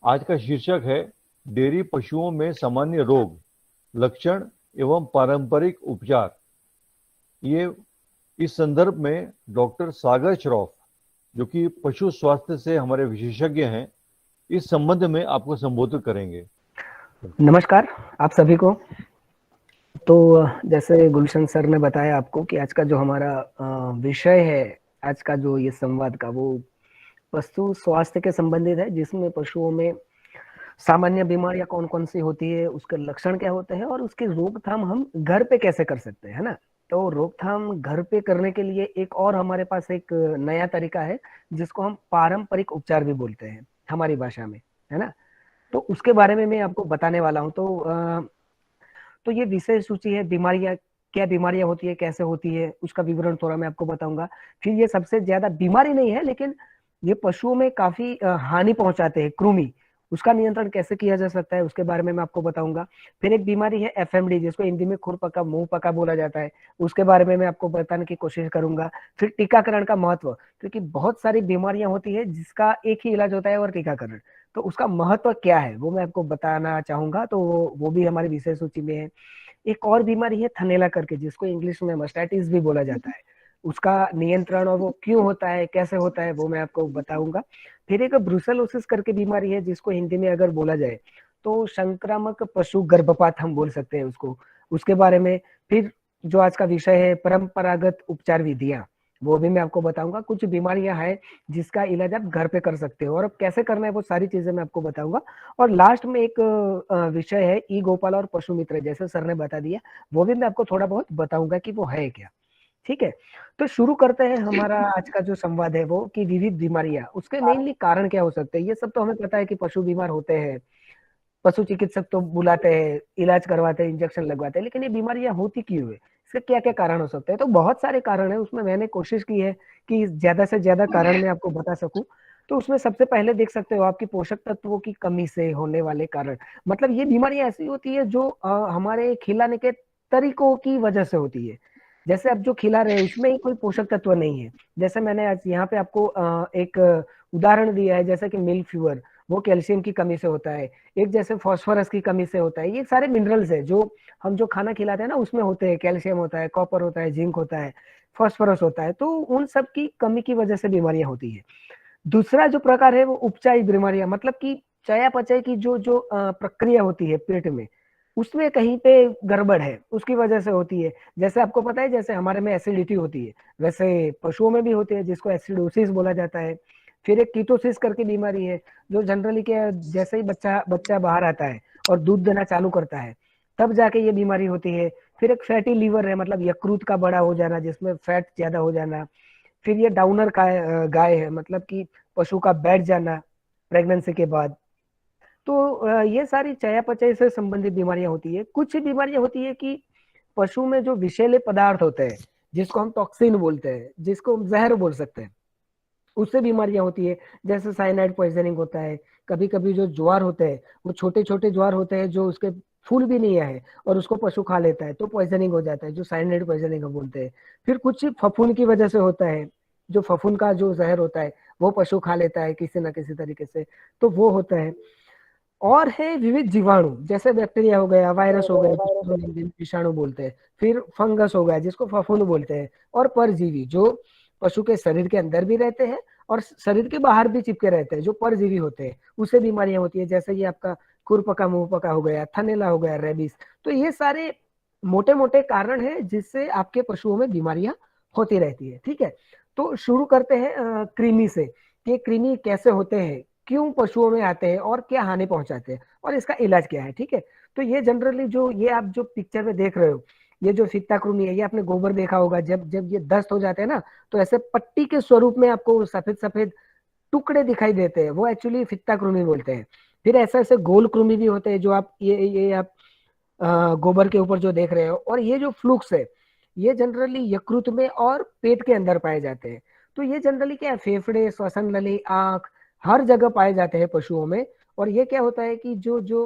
आज का शीर्षक है डेयरी पशुओं में सामान्य रोग, लक्षण एवं पारंपरिक उपचार। ये इस संदर्भ में डॉक्टर सागर श्रॉफ, जो कि पशु स्वास्थ्य से हमारे विशेषज्ञ हैं, इस संबंध में आपको संबोधित करेंगे। नमस्कार आप सभी को। तो जैसे गुलशन सर ने बताया आपको कि आज का जो हमारा विषय है, आज का जो ये संवाद का, वो पशु स्वास्थ्य के संबंधित है, जिसमें पशुओं में सामान्य बीमारियां कौन कौन सी होती है, उसके लक्षण क्या होते हैं और उसकी रोकथाम हम घर पे कैसे कर सकते हैं, है ना। तो रोकथाम घर पे करने के लिए एक और हमारे पास एक नया तरीका है, जिसको हम पारंपरिक उपचार भी बोलते हैं हमारी भाषा में, है ना। तो उसके बारे में मैं आपको बताने वाला हूँ। तो ये विषय सूची है, बीमारियां क्या बीमारियां होती है, कैसे होती है, उसका विवरण थोड़ा मैं आपको बताऊंगा। फिर ये सबसे ज्यादा बीमारी नहीं है, लेकिन ये पशुओं में काफी हानि पहुंचाते हैं, कृमि, उसका नियंत्रण कैसे किया जा सकता है, उसके बारे में मैं आपको बताऊंगा। फिर एक बीमारी है एफएमडी, जिसको हिंदी में खुरपका मुंह पका बोला जाता है, उसके बारे में मैं आपको बताने की कोशिश करूंगा। फिर टीकाकरण का महत्व, क्योंकि बहुत सारी बीमारियां होती है जिसका एक ही इलाज होता है, और टीकाकरण, तो उसका महत्व क्या है वो मैं आपको बताना चाहूंगा। तो वो भी हमारी विषय सूची में है। एक और बीमारी है थनेला करके, जिसको इंग्लिश में मस्टाइटिस भी बोला जाता है, उसका नियंत्रण और वो क्यों होता है, कैसे होता है, वो मैं आपको बताऊंगा। फिर एक ब्रुसेलोसिस करके बीमारी है, जिसको हिंदी में अगर बोला जाए तो संक्रामक पशु गर्भपात हम बोल सकते हैं उसको, उसके बारे में। फिर जो आज का विषय है परंपरागत उपचार विधियां, वो भी मैं आपको बताऊंगा। कुछ बीमारियां हैं जिसका इलाज आप घर पे कर सकते हो, और अब कैसे करना है वो सारी चीजें मैं आपको बताऊंगा। और लास्ट में एक विषय है ई गोपाल और पशु मित्र, जैसे सर ने बता दिया, वो भी मैं आपको थोड़ा बहुत बताऊंगा कि वो है क्या। ठीक है, तो शुरू करते हैं हमारा आज का जो संवाद है वो, कि विविध बीमारियां, उसके मेनली कारण क्या हो सकते हैं। ये सब तो हमें पता है कि पशु बीमार होते हैं, पशु चिकित्सक तो बुलाते हैं, इलाज करवाते हैं, इंजेक्शन लगवाते हैं, लेकिन ये बीमारियां होती क्यों है, इसके क्या क्या कारण हो सकते हैं। तो बहुत सारे कारण है, उसमें मैंने कोशिश की है कि ज्यादा से ज्यादा कारण मैं आपको बता सकूं। तो उसमें सबसे पहले देख सकते हो आपकी पोषक तत्वों की कमी से होने वाले कारण, मतलब ये बीमारियां ऐसी होती है जो हमारे खिलाने के तरीकों की वजह से होती है। जैसे आप जो खिला रहे हैं उसमें ही कोई पोषक तत्व नहीं है। जैसे मैंने आज यहाँ पे आपको एक उदाहरण दिया है, जैसे कि मिल्क फीवर, वो कैल्शियम की कमी से होता है। एक जैसे फास्फोरस की कमी से होता है। ये सारे मिनरल्स है जो हम जो खाना खिलाते हैं ना, उसमें होते हैं। कैल्शियम होता है, कॉपर होता है, जिंक होता है, फास्फोरस होता है। तो उन सब की कमी की वजह से बीमारियां होती है। दूसरा जो प्रकार है वो उपचायी बीमारियां, मतलब कि चयापचय की जो जो प्रक्रिया होती है पेट में, उसमें कहीं पे गड़बड़ है, उसकी वजह से होती है। जैसे आपको पता है, जैसे हमारे में एसिडिटी होती है, वैसे पशुओं में भी होती है, जिसको एसिडोसिस बोला जाता है। फिर एक कीटोसिस करके बीमारी है, जो जनरली क्या, जैसे ही बच्चा बच्चा बाहर आता है और दूध देना चालू करता है, तब जाके ये बीमारी होती है। फिर एक फैटी लीवर है, मतलब यकृत का बड़ा हो जाना, जिसमें फैट ज्यादा हो जाना। फिर ये डाउनर का गाय है, मतलब कि पशु का बैठ जाना प्रेगनेंसी के बाद। तो ये सारी चयापचय से संबंधित बीमारियां होती है। कुछ बीमारियां होती है कि पशु में जो विषैले पदार्थ होते हैं, जिसको हम टॉक्सिन बोलते हैं, जिसको हम जहर बोल सकते हैं, उससे बीमारियां होती है। जैसे साइनाइड पॉइजनिंग होता है। कभी कभी जो ज्वार होते हैं, वो छोटे छोटे ज्वार होते हैं, जो उसके फूल भी नहीं है और उसको पशु खा लेता है, तो पॉइजनिंग हो जाता है, जो साइनाइड पॉइजनिंग हम बोलते हैं। फिर कुछ फफूंद की वजह से होता है, जो फफूंद का जो जहर होता है वो पशु खा लेता है किसी ना किसी तरीके से, तो वो होता है। और है विविध जीवाणु, जैसे बैक्टीरिया हो गया, वायरस हो गया, जिसको हम विषाणु बोलते हैं। फिर फंगस हो गया, जिसको फफूंद बोलते हैं। और परजीवी, जो पशु के शरीर के अंदर भी रहते हैं और शरीर के बाहर भी चिपके रहते हैं, जो परजीवी होते हैं, उससे बीमारियां होती है। जैसे ये आपका खुरपका मुंह पका हो गया, थनेला हो गया, रेबिस। तो ये सारे मोटे मोटे कारण है जिससे आपके पशुओं में बीमारियां होती रहती है। ठीक है, तो शुरू करते हैं कृमि से, कि कृमि कैसे होते हैं, क्यों पशुओं में आते हैं और क्या हानि पहुंचाते हैं, और इसका इलाज क्या है। ठीक है, तो ये जनरली जो ये आप जो पिक्चर में देख रहे हो, ये जो फित्ता कृमि है, ये आपने गोबर देखा होगा, जब जब ये दस्त हो जाते हैं ना, तो ऐसे पट्टी के स्वरूप में आपको सफेद सफेद टुकड़े दिखाई देते हैं, वो एक्चुअली फित्ता कृमि बोलते हैं। फिर ऐसे ऐसे गोल कृमि भी होते हैं, जो आप ये आप गोबर के ऊपर जो देख रहे हो। और ये जो फ्लूक्स है, ये जनरली यकृत में और पेट के अंदर पाए जाते हैं। तो ये जनरली क्या है, फेफड़े, श्वसन नली, आंख, हर जगह पाए जाते हैं पशुओं में। और ये क्या होता है कि जो जो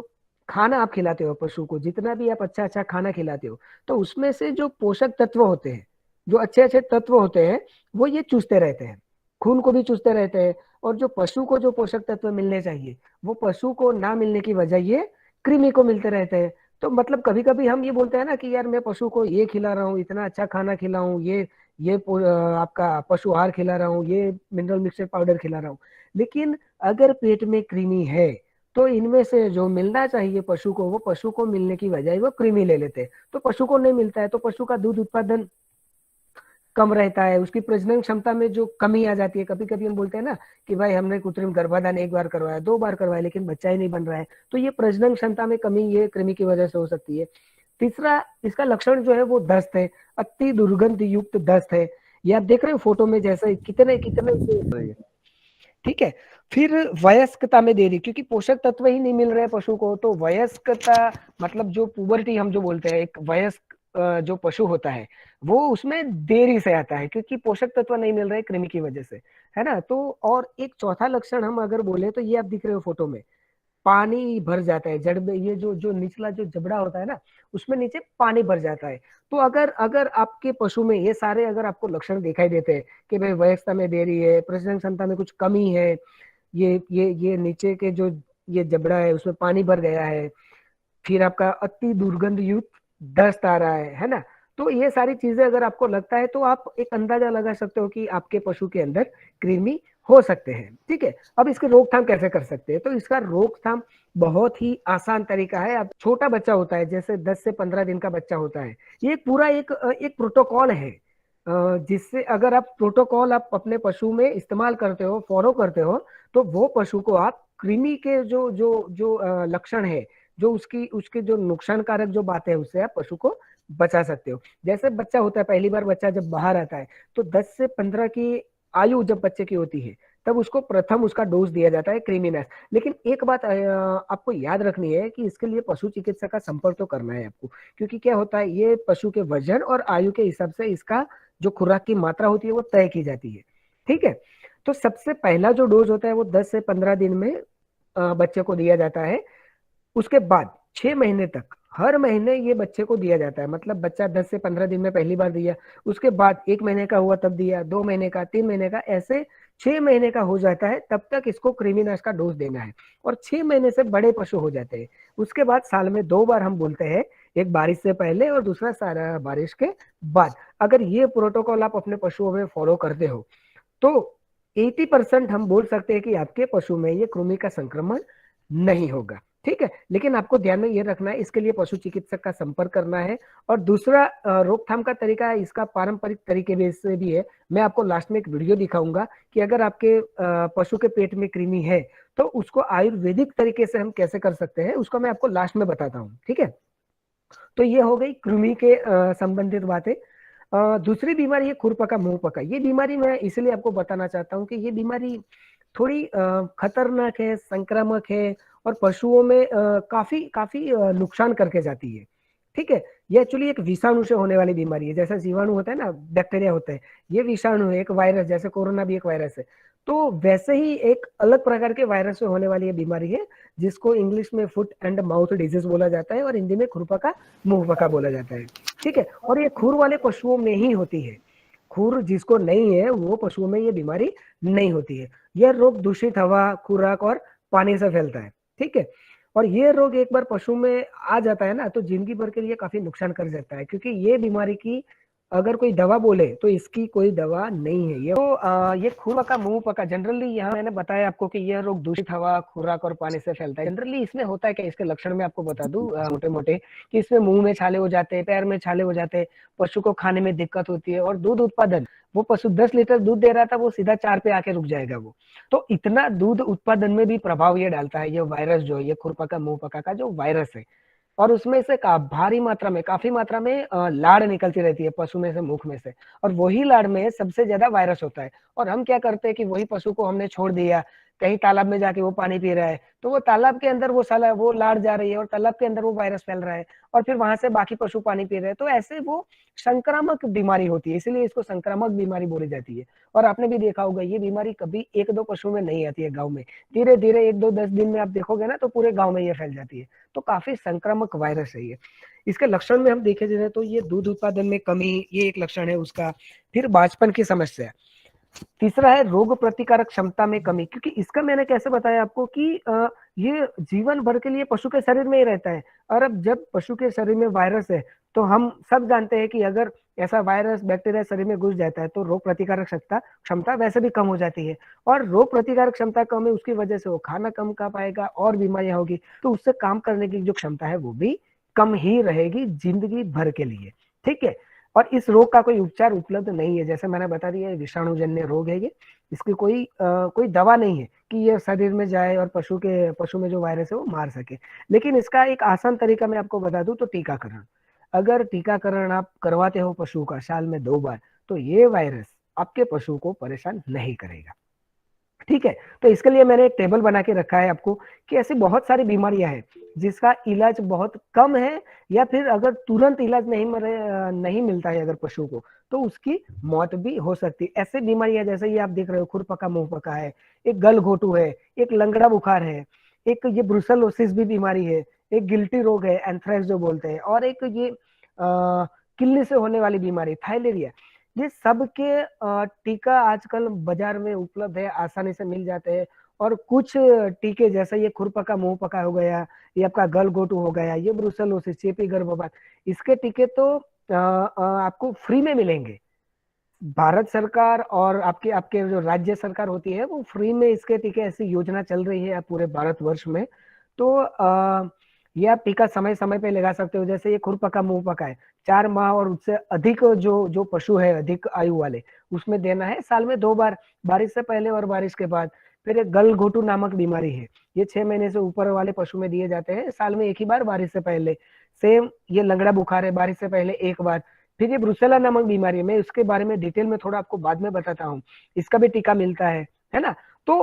खाना आप खिलाते हो पशु को, जितना भी आप अच्छा अच्छा खाना खिलाते हो, तो उसमें से जो पोषक तत्व होते हैं, जो अच्छे अच्छे तत्व होते हैं, वो ये चूसते रहते हैं। खून को भी चूसते रहते हैं, और जो पशु को जो पोषक तत्व मिलने चाहिए वो पशु को ना मिलने की वजह ये कृमि को मिलते रहते हैं। तो मतलब कभी कभी हम ये बोलते हैं ना कि यार मैं पशु को ये खिला रहा हूँ, इतना अच्छा खाना खिलाऊं, आपका पशु आहार खिला रहा हूँ, ये मिनरल मिक्सचर पाउडर खिला रहा हूँ, लेकिन अगर पेट में कृमि है तो इनमें से जो मिलना चाहिए पशु को वो पशु को मिलने की बजाय वो कृमि ले लेते हैं, तो पशु को नहीं मिलता है, तो पशु का दूध उत्पादन कम रहता है, उसकी प्रजनन क्षमता में जो कमी आ जाती है। कभी कभी हम बोलते हैं ना कि भाई हमने कृत्रिम गर्भाधान एक बार करवाया, दो बार करवाया, लेकिन बच्चा ही नहीं बन रहा है, तो ये प्रजनन क्षमता में कमी ये कृमि की वजह से हो सकती है। तीसरा इसका लक्षण जो है वो दस्त है, अति दुर्गंध युक्त दस्त है। ये आप देख रहे हो फोटो में, जैसे कितने कितने ठीक है। फिर वयस्कता में देरी, क्योंकि पोषक तत्व ही नहीं मिल रहे पशु को, तो वयस्कता मतलब जो पुबर्टी हम जो बोलते हैं, एक वयस्क जो पशु होता है वो उसमें देरी से आता है, क्योंकि पोषक तत्व नहीं मिल रहे कृमि की वजह से, है ना। तो और एक चौथा लक्षण हम अगर बोले तो ये आप दिख रहे हो फोटो में, पानी भर जाता है जड़ में, ये जो जो निचला जो जबड़ा होता है ना उसमें नीचे पानी भर जाता है। तो अगर अगर आपके पशु में ये सारे अगर आपको लक्षण दिखाई देते हैं कि भाई वयस्कता में देरी है, प्रजनन क्षमता में कुछ कमी है, ये नीचे के जो ये जबड़ा है उसमें पानी भर गया है, फिर आपका अति दुर्गंध युक्त दस्त आ रहा है ना, तो ये सारी चीजें अगर आपको लगता है तो आप एक अंदाजा लगा सकते हो कि आपके पशु के अंदर कृमि हो सकते हैं। ठीक है, अब इसकी रोकथाम कैसे कर सकते हैं, तो इसका रोकथाम बहुत ही आसान तरीका है। अब छोटा बच्चा होता है, जैसे 10 से 15 दिन का बच्चा होता है, ये पूरा एक प्रोटोकॉल है, जिससे अगर आप प्रोटोकॉल आप अपने पशु में इस्तेमाल करते हो, फॉलो करते हो, तो वो पशु को आप कृमि के जो जो जो लक्षण है, जो उसकी उसके जो नुकसानकारक जो बातें है उससे आप पशु को बचा सकते हो। जैसे बच्चा होता है, पहली बार बच्चा जब बाहर आता है तो 10 से 15 की आयु जब बच्चे की होती है तब उसको प्रथम उसका डोज दिया जाता है कृमिनाश। लेकिन एक बात आपको याद रखनी है कि इसके लिए पशु चिकित्सक का संपर्क तो करना है आपको, क्योंकि क्या होता है ये पशु के वजन और आयु के हिसाब से इसका जो खुराक की मात्रा होती है वो तय की जाती है। ठीक है, तो सबसे पहला जो डोज होता है वो 10 से 15 दिन में बच्चे को दिया जाता है। उसके बाद 6 महीने तक हर महीने ये बच्चे को दिया जाता है, मतलब बच्चा 10 से 15 दिन में पहली बार दिया, उसके बाद 1 महीने का हुआ तब दिया, 2 महीने का, 3 महीने का, ऐसे 6 महीने का हो जाता है तब तक इसको कृमिनाश का डोज देना है। और 6 महीने से बड़े पशु हो जाते हैं उसके बाद साल में 2 बार हम बोलते हैं, एक बारिश से पहले और दूसरा सारा बारिश के बाद। अगर ये प्रोटोकॉल आप अपने पशुओं में फॉलो करते हो तो 80% हम बोल सकते हैं कि आपके पशु में ये कृमि का संक्रमण नहीं होगा। ठीक है, लेकिन आपको ध्यान में ये रखना है, इसके लिए पशु चिकित्सक का संपर्क करना है। और दूसरा रोकथाम का तरीका है, इसका पारंपरिक तरीके भी से भी है। मैं आपको लास्ट में एक वीडियो दिखाऊंगा कि अगर आपके पशु के पेट में कृमि है तो उसको आयुर्वेदिक तरीके से हम कैसे कर सकते हैं, उसको मैं आपको लास्ट में बताता हूँ। ठीक है, तो ये हो गई कृमि के संबंधित बातें। दूसरी बीमारी है खुरपका मुंहपका। ये बीमारी मैं इसलिए आपको बताना चाहता हूँ कि ये बीमारी थोड़ी खतरनाक है, संक्रामक है और पशुओं में काफी काफी नुकसान करके जाती है। ठीक है, ये एक्चुअली एक विषाणु से होने वाली बीमारी है। जैसा जीवाणु होता है ना, बैक्टीरिया होता है, ये विषाणु है, एक वायरस, जैसे कोरोना भी एक वायरस है, तो वैसे ही एक अलग प्रकार के वायरस से होने वाली ये बीमारी है, जिसको इंग्लिश में फुट एंड माउथ डिजीज बोला जाता है और हिंदी में खुरपका मुंहपका बोला जाता है। ठीक है, और ये खुर वाले पशुओं में ही होती है, खुर जिसको नहीं है वो पशुओं में ये बीमारी नहीं होती है। यह रोग दूषित हवा, खुराक और पानी से फैलता है। ठीक है, और ये रोग एक बार पशु में आ जाता है ना तो जिंदगी भर के लिए काफी नुकसान कर जाता है, क्योंकि ये बीमारी की अगर कोई दवा बोले तो इसकी कोई दवा नहीं है। ये तो ये खुर पका मुंह पका, जनरली यहाँ मैंने बताया आपको कि यह रोग दूषित हवा, खुराक और पानी से फैलता है। जनरली इसमें होता है कि इसके लक्षण में आपको बता दूं मोटे मोटे, कि इसमें मुंह में छाले हो जाते हैं, पैर में छाले हो जाते हैं, पशु को खाने में दिक्कत होती है और दूध उत्पादन, वो पशु 10 लीटर दूध दे रहा था वो सीधा 4 पे आके रुक जाएगा वो। तो इतना दूध उत्पादन में भी प्रभाव ये डालता है ये वायरस, जो ये खुरपका मुंहपका का जो वायरस है। और उसमें से भारी मात्रा में, काफी मात्रा में लाड़ निकलती रहती है पशु में से, मुख में से, और वही लाड़ में सबसे ज्यादा वायरस होता है। और हम क्या करते हैं कि वही पशु को हमने छोड़ दिया कहीं तालाब में जाके, वो पानी पी रहा है तो वो तालाब के अंदर वो लाड़ जा रही है और तालाब के अंदर वो वायरस फैल रहा है और फिर वहां से बाकी पशु पानी पी रहे हैं, तो ऐसे वो संक्रामक बीमारी होती है, इसलिए इसको संक्रामक बीमारी बोली जाती है। और आपने भी देखा होगा ये बीमारी कभी 1-2 पशु में नहीं आती है गाँव में, धीरे धीरे 1-2-10 दिन में आप देखोगे ना तो पूरे गाँव में ये फैल जाती है। तो काफी संक्रामक वायरस है ये। इसके लक्षण में हम देखे जाए तो ये दूध उत्पादन में कमी, ये एक लक्षण है उसका। फिर बांझपन की समस्या, तीसरा है रोग प्रतिकारक क्षमता में कमी, क्योंकि इसका मैंने कैसे बताया आपको कि ये जीवन भर के लिए पशु के शरीर में ही रहता है। और अब जब पशु के शरीर में वायरस है तो हम सब जानते हैं कि अगर ऐसा वायरस बैक्टीरिया शरीर में घुस जाता है तो रोग प्रतिकारक क्षमता वैसे भी कम हो जाती है। और रोग प्रतिकारक क्षमता कम है, उसकी वजह से वो खाना कम खा पाएगा और बीमारियां होगी, तो उससे काम करने की जो क्षमता है वो भी कम ही रहेगी जिंदगी भर के लिए। ठीक है। और इस रोग का कोई उपचार उपलब्ध नहीं है, जैसे मैंने बता दिया विषाणुजन्य रोग है ये, इसकी कोई दवा नहीं है कि ये शरीर में जाए और पशु में जो वायरस है वो मार सके। लेकिन इसका एक आसान तरीका मैं आपको बता दूं तो टीकाकरण। अगर टीकाकरण आप करवाते हो पशु का साल में 2 बार, तो ये वायरस आपके पशु को परेशान नहीं करेगा। ठीक है। तो इसके लिए मैंने एक टेबल बना के रखा है आपको कि ऐसी बहुत सारी बीमारियां हैं जिसका इलाज बहुत कम है, या फिर अगर तुरंत इलाज नहीं मिलता है अगर पशु को, तो उसकी मौत भी हो सकती है। ऐसे बीमारियां जैसे ये आप देख रहे हो, खुरपका मुंहपका है, एक गलघोटू है, एक लंगड़ा बुखार है, एक ये ब्रुसेलोसिस भी बीमारी है, एक गिल्टी रोग है, एंथ्रेक्स जो बोलते हैं, और एक ये किल्ली से होने वाली बीमारी थाइलेरिया। ये सब के टीका आजकल बाजार में उपलब्ध है, आसानी से मिल जाते हैं। और कुछ टीके जैसे ये खुरपका मुंहपका हो गया, ये आपका गलघोटू हो गया, ये ब्रुसेलोसिस चेपी गर्भपात, इसके टीके तो आपको फ्री में मिलेंगे। भारत सरकार और आपके आपके जो राज्य सरकार होती है वो फ्री में इसके टीके, ऐसी योजना चल रही है पूरे भारतवर्ष में। तो ये आप टीका समय समय पे लगा सकते हो। जैसे ये खुरपका मुंहपका है, 4 माह और उससे अधिक जो जो पशु है अधिक आयु वाले, उसमें देना है साल में 2 बार, बारिश से पहले और बारिश के बाद। फिर एक गलघोटू नामक बीमारी है, ये 6 महीने से ऊपर वाले पशु में दिए जाते हैं साल में 1 ही बार, बारिश से पहले। सेम ये लंगड़ा बुखार है, बारिश से पहले 1 बार। फिर ये ब्रुसेला नामक बीमारी है, मैं उसके बारे में डिटेल में थोड़ा आपको बाद में बताता हूँ, इसका भी टीका मिलता है ना। तो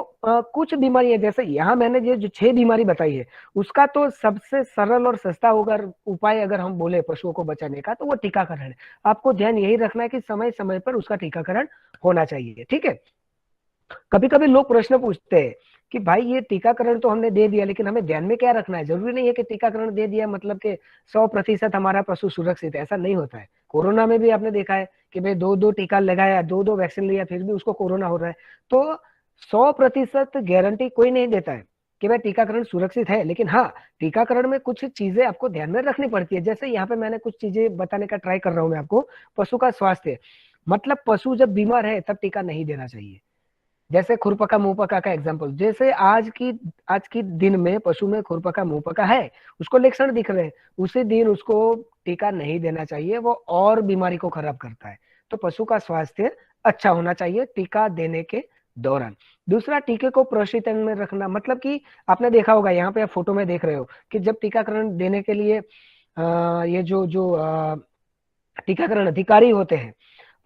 कुछ बीमारी है, जैसे यहाँ मैंने ये जो 6 बीमारी बताई है, उसका तो सबसे सरल और सस्ता होगा उपाय अगर हम बोले पशुओं को बचाने का, तो वो टीकाकरण है। आपको ध्यान यही रखना है कि समय समय पर उसका टीकाकरण होना चाहिए। ठीक है। कभी कभी लोग प्रश्न पूछते हैं कि भाई ये टीकाकरण तो हमने दे दिया, लेकिन हमें ध्यान में क्या रखना है। जरूरी नहीं है कि टीकाकरण दे दिया मतलब कि 100% हमारा पशु सुरक्षित है, ऐसा नहीं होता है। कोरोना में भी आपने देखा है कि भाई 2-2 टीका लगाया, 2-2 वैक्सीन लिया, फिर भी उसको कोरोना हो रहा है। तो 100% गारंटी कोई नहीं देता है कि भाई टीकाकरण सुरक्षित है। लेकिन हाँ, टीकाकरण में कुछ चीजें आपको ध्यान में रखनी पड़ती है। जैसे यहाँ पे मैंने कुछ चीजें बताने का ट्राई कर रहा हूँ मैं आपको। पशु का स्वास्थ्य, मतलब पशु जब बीमार है तब टीका नहीं देना चाहिए। जैसे खुरपका मुंहपका का एग्जांपल, जैसे आज की दिन में पशु में खुरपका मुंहपका है, उसको लक्षण दिख रहे हैं, उसी दिन उसको टीका नहीं देना चाहिए, वो और बीमारी को खराब करता है। तो पशु का स्वास्थ्य अच्छा होना चाहिए टीका देने के दौरान। दूसरा, टीके को प्रशिक्षण में रखना, मतलब कि आपने देखा होगा, यहाँ पे आप फोटो में देख रहे हो कि जब टीकाकरण देने के लिए ये जो जो टीकाकरण अधिकारी होते हैं,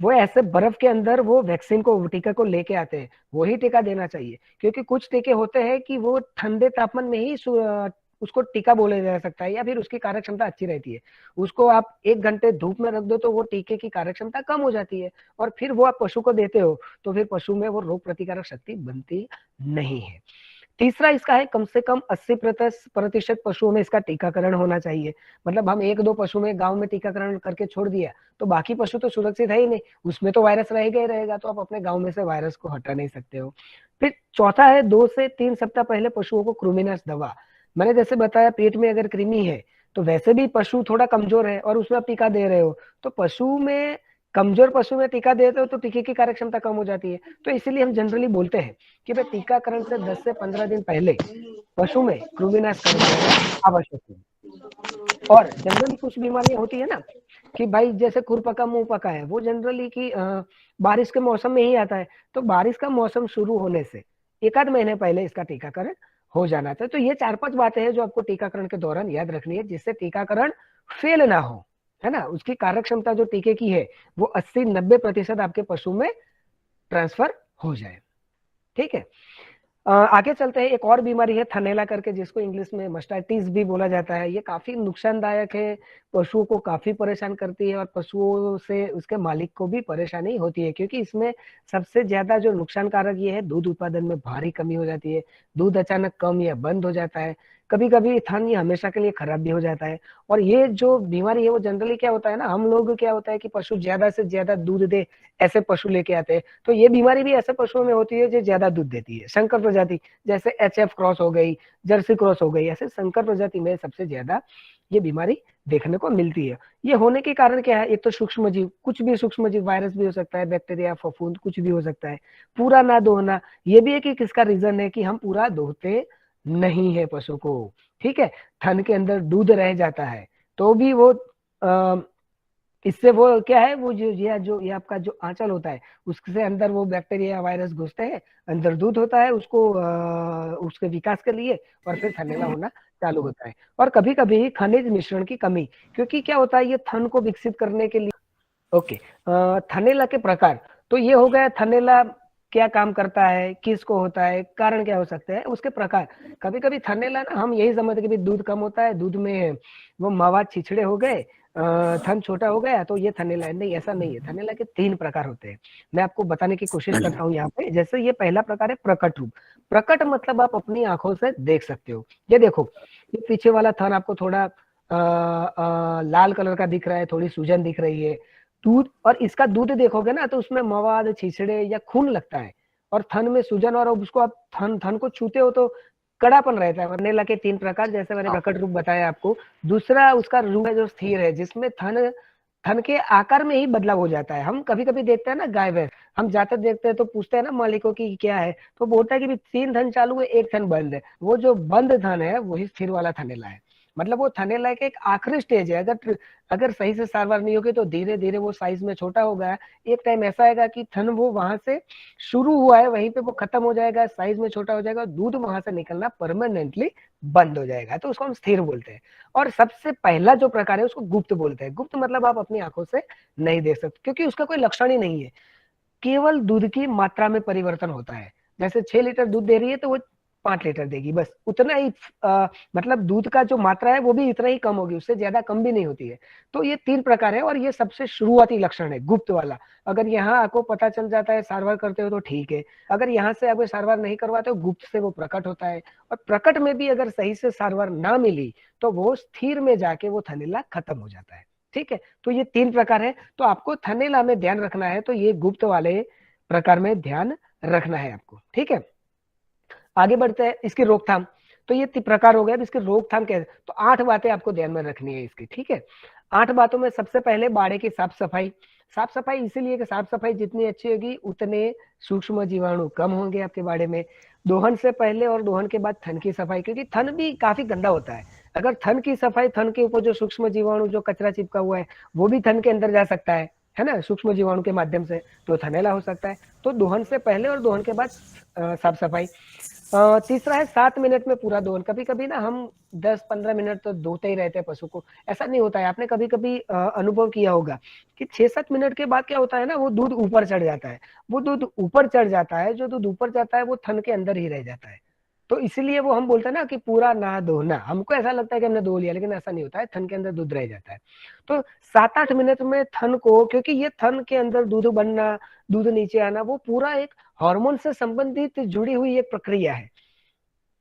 वो ऐसे बर्फ के अंदर वो वैक्सीन को, टीका को लेके आते हैं, वही टीका देना चाहिए। क्योंकि कुछ टीके होते हैं कि वो ठंडे तापमान में ही उसको टीका बोला जा सकता है, या फिर उसकी कार्य क्षमता अच्छी रहती है। उसको आप 1 घंटे धूप में रख दो तो वो टीके की कार्य क्षमता कम हो जाती है, और फिर वो आप पशु को देते हो तो फिर पशु में वो रोग प्रतिकारक शक्ति बनती नहीं है। तीसरा इसका है, कम से कम 80% पशुओं में इसका टीकाकरण होना चाहिए। मतलब हम 1-2 पशु में गांव में टीकाकरण करके छोड़ दिया तो बाकी पशु तो सुरक्षित है ही नहीं, उसमें तो वायरस रहेगा ही रहेगा, तो आप अपने गांव में से वायरस को हटा नहीं सकते हो। फिर चौथा है, 2 से 3 सप्ताह पहले पशुओं को कृमिनाश दवा, मैंने जैसे बताया पेट में अगर कृमि है तो वैसे भी पशु थोड़ा कमजोर है और उसमें आप टीका दे रहे हो, तो पशु में, कमजोर पशु में टीका देते हो तो टीके की कार्यक्षमता कम हो जाती है। तो इसीलिए हम जनरली बोलते हैं कि भाई टीकाकरण से 10 से 15 दिन पहले पशु में कृमिनाश करना आवश्यक है। और जनरली कुछ बीमारियां होती है ना कि भाई जैसे खुरपका मुंहपका है, वो जनरली की बारिश के मौसम में ही आता है, तो बारिश का मौसम शुरू होने से 1 आध महीने पहले इसका टीकाकरण हो जाना चाहिए। तो ये 4-5 बातें हैं जो आपको टीकाकरण के दौरान याद रखनी है, जिससे टीकाकरण फेल ना हो, है ना। उसकी कार्य क्षमता जो टीके की है वो 80-90% आपके पशु में ट्रांसफर हो जाए। ठीक है। आगे चलते हैं। एक और बीमारी है थनैला करके, जिसको इंग्लिश में मस्टाइटिस भी बोला जाता है। ये काफी नुकसानदायक है, पशुओं को काफी परेशान करती है और पशुओं से उसके मालिक को भी परेशानी होती है, क्योंकि इसमें सबसे ज्यादा जो नुकसान कारक ये है, दूध उत्पादन में भारी कमी हो जाती है, दूध अचानक कम या बंद हो जाता है, कभी कभी थन ये हमेशा के लिए खराब भी हो जाता है। और ये जो बीमारी है वो जनरली क्या होता है ना, हम लोग क्या होता है कि पशु ज्यादा से ज्यादा दूध दे, ऐसे पशु लेके आते हैं, तो ये बीमारी भी ऐसे पशुओं में होती है जो ज्यादा दूध देती है। संकर प्रजाति जैसे HF क्रॉस हो गई, जर्सी क्रॉस हो गई, ऐसे संकर प्रजाति में सबसे ज्यादा ये बीमारी देखने को मिलती है। ये होने के कारण क्या है, एक तो सूक्ष्म जीव, कुछ भी सूक्ष्म जीव, वायरस भी हो सकता है, बैक्टीरिया, फफूंद, कुछ भी हो सकता है। पूरा ना दोहना, ये भी एक किसका रीजन है कि हम पूरा दोहते नहीं है पशु को। ठीक है, थन के अंदर दूध रह जाता है तो भी वो इससे वो क्या है, वो जो ये आपका जो आंचल होता है उससे अंदर वो बैक्टीरिया वायरस घुसते हैं, अंदर दूध होता है उसको उसके विकास के लिए, और फिर थनैला होना चालू होता है। और कभी कभी खनिज मिश्रण की कमी, क्योंकि क्या होता है ये थन को विकसित करने के लिए। ओके, थनैला के प्रकार, तो ये हो गया थनैला क्या काम करता है, किसको होता है, कारण क्या हो सकते हैं, उसके प्रकार। कभी कभी थनैला ना हम यही समझते कि दूध कम होता है, दूध में वो मवाद छिछड़े हो गए, थन छोटा हो गया तो ये थनैला है। नहीं, ऐसा नहीं है। थनैला के 3 प्रकार होते हैं, मैं आपको बताने की कोशिश करता हूँ यहाँ पे। जैसे ये पहला प्रकार है प्रकट रूप। प्रकट मतलब आप अपनी आंखों से देख सकते हो। ये देखो, ये पीछे वाला थन आपको थोड़ा लाल कलर का दिख रहा है, थोड़ी सूजन दिख रही है। दूध, और इसका दूध देखोगे ना तो उसमें मवाद, छिछड़े या खून लगता है, और थन में सूजन, और उसको आप थन को छूते हो तो कड़ापन रहता है। वरनेला के 3 प्रकार, जैसे मैंने प्रकट रूप बताया आपको। दूसरा उसका रूप है जो स्थिर है, जिसमें थन थन के आकार में ही बदलाव हो जाता है। हम कभी कभी देखते हैं ना गाय भैंस, हम जाते देखते हैं तो पूछते हैं ना मालिकों की क्या है, तो बोलता है कि 3 थन चालू है, 1 थन बंद है। वो जो बंद थन है वही स्थिर वाला थनैला है। मतलब वो थनैला के एक आखिरी स्टेज है। अगर अगर सही से सारवार नहीं होगी तो धीरे धीरे वो साइज में छोटा होगा। एक टाइम ऐसा आएगा कि थन वो वहां से शुरू हुआ है वहीं पे वो खत्म हो जाएगा, साइज में छोटा हो जाएगा, दूध वहां से निकलना परमानेंटली बंद हो जाएगा, तो उसको हम स्थिर बोलते हैं। और सबसे पहला जो प्रकार है उसको गुप्त बोलते हैं। गुप्त मतलब आप अपनी आंखों से नहीं देख सकते, क्योंकि उसका कोई लक्षण ही नहीं है, केवल दूध की मात्रा में परिवर्तन होता है। जैसे 6 लीटर दूध दे रही है तो वो 5 लीटर देगी, बस उतना ही। मतलब दूध का जो मात्रा है वो भी इतना ही कम होगी, उससे ज्यादा कम भी नहीं होती है। तो ये 3 प्रकार है, और ये सबसे शुरुआती लक्षण है गुप्त वाला। अगर यहाँ आपको पता चल जाता है सारवार करते हो तो ठीक है, अगर यहाँ से आपको सारवार नहीं करवाते हो, गुप्त से वो प्रकट होता है। और प्रकट में भी अगर सही से सारवार ना मिली तो वो स्थिर में जाके वो थनैला खत्म हो जाता है। ठीक है, तो ये 3 प्रकार है, तो आपको थनैला में ध्यान रखना है, तो ये गुप्त वाले प्रकार में ध्यान रखना है आपको। ठीक है, आगे बढ़ते हैं। इसकी रोकथाम, तो ये प्रकार हो गया। इसकी रोकथाम कैसे, तो 8 बातें आपको ध्यान में रखनी है इसकी। ठीक है, 8 बातों में सबसे पहले बाड़े की साफ सफाई। साफ सफाई इसीलिए कि साफ सफाई जितनी अच्छी होगी उतने सूक्ष्म जीवाणु कम होंगे आपके बाड़े में। दोहन से पहले और दोहन के बाद थन की सफाई, क्योंकि थन भी काफी गंदा होता है। अगर थन की सफाई, थन के ऊपर जो सूक्ष्म जीवाणु, जो कचरा चिपका हुआ है वो भी थन के अंदर जा सकता है ना, सूक्ष्म जीवाणु के माध्यम से, तो थनैला हो सकता है। तो दोहन से पहले और दोहन के बाद साफ सफाई। तीसरा है 7 मिनट में पूरा दोहन। कभी कभी ना हम 10-15 मिनट तो धोते ही रहते हैं पशु को, ऐसा नहीं होता है। आपने कभी कभी अनुभव किया होगा कि 6-7 मिनट के बाद क्या होता है ना, वो दूध ऊपर चढ़ जाता है। वो दूध ऊपर चढ़ जाता है, जो दूध ऊपर जाता है वो थन के अंदर ही रह जाता है। तो इसीलिए वो हम बोलते हैं ना कि पूरा नहा धोना, हमको ऐसा लगता है कि हमने धो लिया, लेकिन ऐसा नहीं होता है, थन के अंदर दूध रह जाता है। तो 7-8 मिनट में थन को, क्योंकि ये थन के अंदर दूध बनना, दूध नीचे आना, वो पूरा एक हार्मोन से संबंधित जुड़ी हुई एक प्रक्रिया है।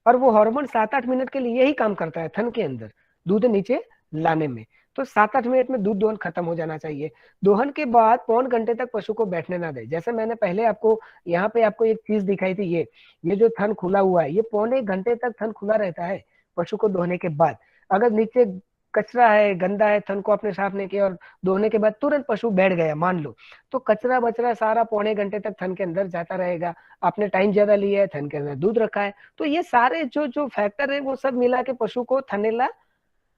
और वो हार्मोन 7-8 मिनट के लिए ही काम करता है थन के अंदर दूध नीचे लाने में। तो 7-8 मिनट में दूध दोहन खत्म हो जाना चाहिए। दोहन के बाद 1.25 घंटे तक पशु को बैठने ना दे। जैसे मैंने पहले आपको यहाँ पे आपको एक चीज दिखाई थी, ये जो थन खुला हुआ है, ये 1.25 घंटे तक थन खुला रहता है पशु को दोहने के बाद। अगर नीचे कचरा है, गंदा है, थन को आपने साफ नहीं किया और दोहने के बाद तुरंत पशु बैठ गया मान लो, तो कचरा बचरा सारा 1.25 घंटे तक थन के अंदर जाता रहेगा। आपने टाइम ज्यादा लिया है, थन के अंदर दूध रखा है, तो ये सारे जो जो फैक्टर है वो सब मिला के पशु को थनैला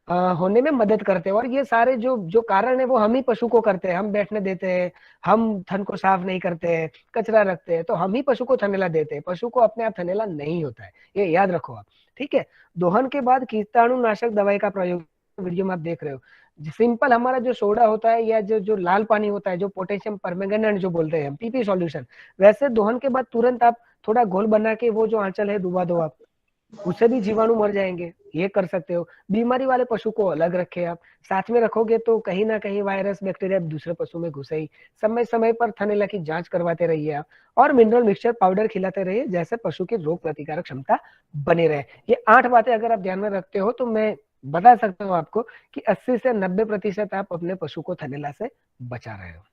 होने में मदद करते हैं। और ये सारे जो जो कारण है वो हम ही पशु को करते हैं। हम बैठने देते हैं, हम थन को साफ नहीं करते हैं, कचरा रखते हैं, तो हम ही पशु को थनैला देते हैं। पशु को अपने आप थनैला नहीं होता है, ये याद रखो आप। ठीक है, दोहन के बाद कीटाणुनाशक दवाई का प्रयोग, वीडियो में आप देख रहे हो, सिंपल हमारा जो सोडा होता है या जो जो लाल पानी होता है, जो पोटेशियम परमैंगनेट जो बोलते हैं हम, PP सॉल्यूशन, वैसे दोहन के बाद तुरंत आप थोड़ा घोल बना के वो जो आंचल है डुबा दो आप, उससे भी जीवाणु मर जाएंगे, ये कर सकते हो। बीमारी वाले पशु को अलग रखे आप, साथ में रखोगे तो कहीं ना कहीं वायरस बैक्टीरिया दूसरे पशु में घुसे ही। समय समय पर थनैला की जांच करवाते रहिए आप, और मिनरल मिक्सचर पाउडर खिलाते रहिए, जैसे पशु की रोग प्रतिकारक क्षमता बनी रहे। ये 8 बातें अगर आप ध्यान में रखते हो तो मैं बता सकता हूँ आपको कि 80 से 90% आप अपने पशु को थनैला से बचा रहे हो।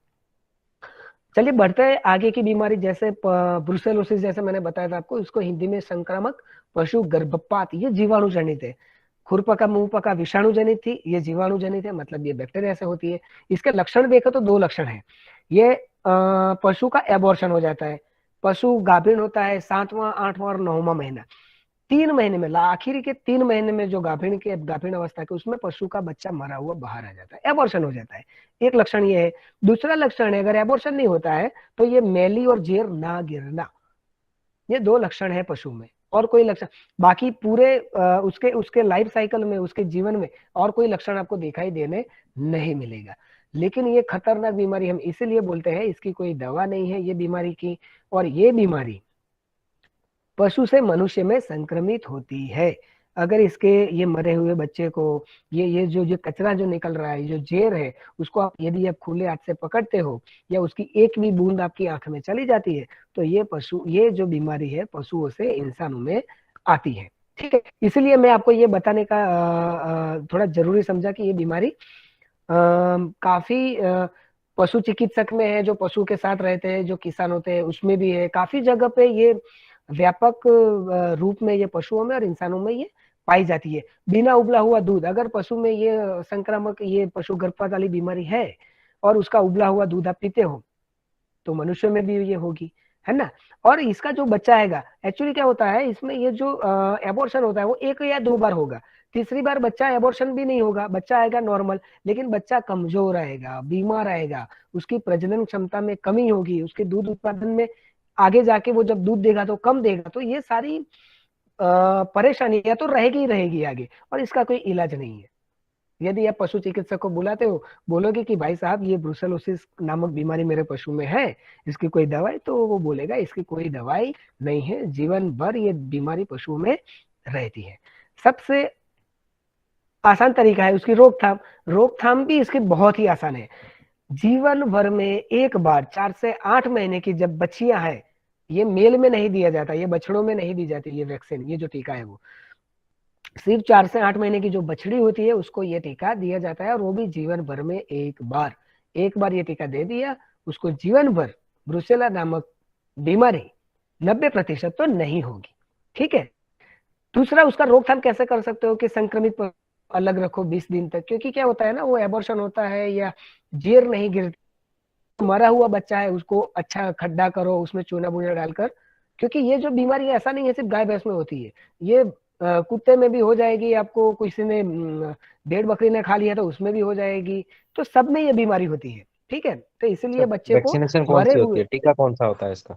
चलिए बढ़ते हैं आगे की बीमारी, जैसे ब्रुसेलोसिस, जैसे मैंने बताया था आपको, इसको हिंदी में संक्रामक पशु गर्भपात, ये जीवाणु जनित है। खुरपका मुंहपका विषाणु जनित थी, ये जीवाणु जनित है, मतलब ये बैक्टीरिया से होती है। इसके लक्षण देखो तो 2 लक्षण है। ये पशु का एबॉर्शन हो जाता है, पशु गाभिन होता है 7वां 8वां और 9वां महीना, 3 महीने में, आखिरी के 3 महीने में जो गाभिन अवस्था के, उसमें पशु का बच्चा मरा हुआ बाहर आ जाता है, एबॉर्शन हो जाता है। एक लक्षण ये है। दूसरा लक्षण है, अगर एबॉर्शन नहीं होता है तो ये मैली और जेर ना गिरना, ये 2 लक्षण है पशु में, और कोई लक्षण, बाकी पूरे उसके उसके लाइफ साइकिल में, उसके जीवन में और कोई लक्षण आपको दिखाई देने नहीं मिलेगा। लेकिन ये खतरनाक बीमारी हम इसीलिए बोलते हैं, इसकी कोई दवा नहीं है ये बीमारी की, और ये बीमारी पशु से मनुष्य में संक्रमित होती है। अगर इसके ये मरे हुए बच्चे को, ये जो कचरा जो निकल रहा है, जो जेर है, उसको आप यदि आप खुले हाथ से पकड़ते हो, या उसकी एक भी बूंद आपकी आंख में चली जाती है, तो ये जो बीमारी है पशुओं से इंसानों में आती है। ठीक है, इसलिए मैं आपको ये बताने का थोड़ा जरूरी समझा कि ये बीमारी काफी पशु चिकित्सक में है, जो पशु के साथ रहते हैं, जो किसान होते हैं, उसमें भी है। काफी जगह पे ये व्यापक रूप में ये पशुओं में और इंसानों में ये पाई जाती है। बिना उबला हुआ दूध, अगर पशु में ये संक्रामक, ये पशु गर्भपात वाली बीमारी है, और उसका उबला हुआ दूध आप पीते हो, तो मनुष्य में भी ये होगी, है ना। और इसका जो बच्चा आएगा, एक्चुअली क्या होता है इसमें, ये जो एबॉर्शन होता है वो 1 या 2 बार होगा। तीसरी बार बच्चा एबॉर्शन भी नहीं होगा, बच्चा आएगा नॉर्मल, लेकिन बच्चा कमजोर आएगा, बीमार आएगा, उसकी प्रजनन क्षमता में कमी होगी, उसके दूध उत्पादन में आगे जाके वो जब दूध देगा तो कम देगा। तो ये सारी परेशानियां तो रहेगी ही रहेगी आगे, और इसका कोई इलाज नहीं है। यदि आप पशु चिकित्सक को बुलाते हो, बोलोगे कि भाई साहब ये ब्रुसेलोसिस नामक बीमारी मेरे पशु में है, इसकी कोई दवाई, तो वो बोलेगा इसकी कोई दवाई नहीं है, जीवन भर ये बीमारी पशुओं में रहती है। सबसे आसान तरीका है उसकी रोकथाम। रोकथाम भी इसकी बहुत ही आसान है। जीवन भर में एक बार 4 से 8 महीने की जब बच्चियां हैं, ये मेल में नहीं दिया जाता, ये बछड़ों में नहीं दी जाती ये वैक्सीन, ये जो टीका है वो सिर्फ 4 से 8 महीने की जो बछड़ी होती है उसको ये टीका दिया जाता है, और वो भी जीवन भर में एक बार ये टीका दे दिया, उसको जीवन भर ब्रुसेला नामक बीमारी 90% तो नहीं होगी। ठीक है। दूसरा, उसका रोकथाम कैसे कर सकते हो कि संक्रमित अलग रखो 20 दिन तक, क्योंकि क्या होता है ना, वो एबॉर्शन होता है या जेर नहीं गिरती, मरा हुआ बच्चा है उसको अच्छा खड्डा करो, उसमें चूना बूना डालकर, क्योंकि ये जो बीमारी ऐसा नहीं है सिर्फ गाय भैंस में होती है, ये कुत्ते में भी हो जाएगी, आपको किसी ने भेड़ बकरी ने खा लिया तो उसमें भी हो जाएगी, तो सब में ये बीमारी होती है। ठीक है, तो इसीलिए सर बच्चे को वैक्सीनेशन कौन मरे सी होती हुए, है, टीका कौन सा होता है इसका?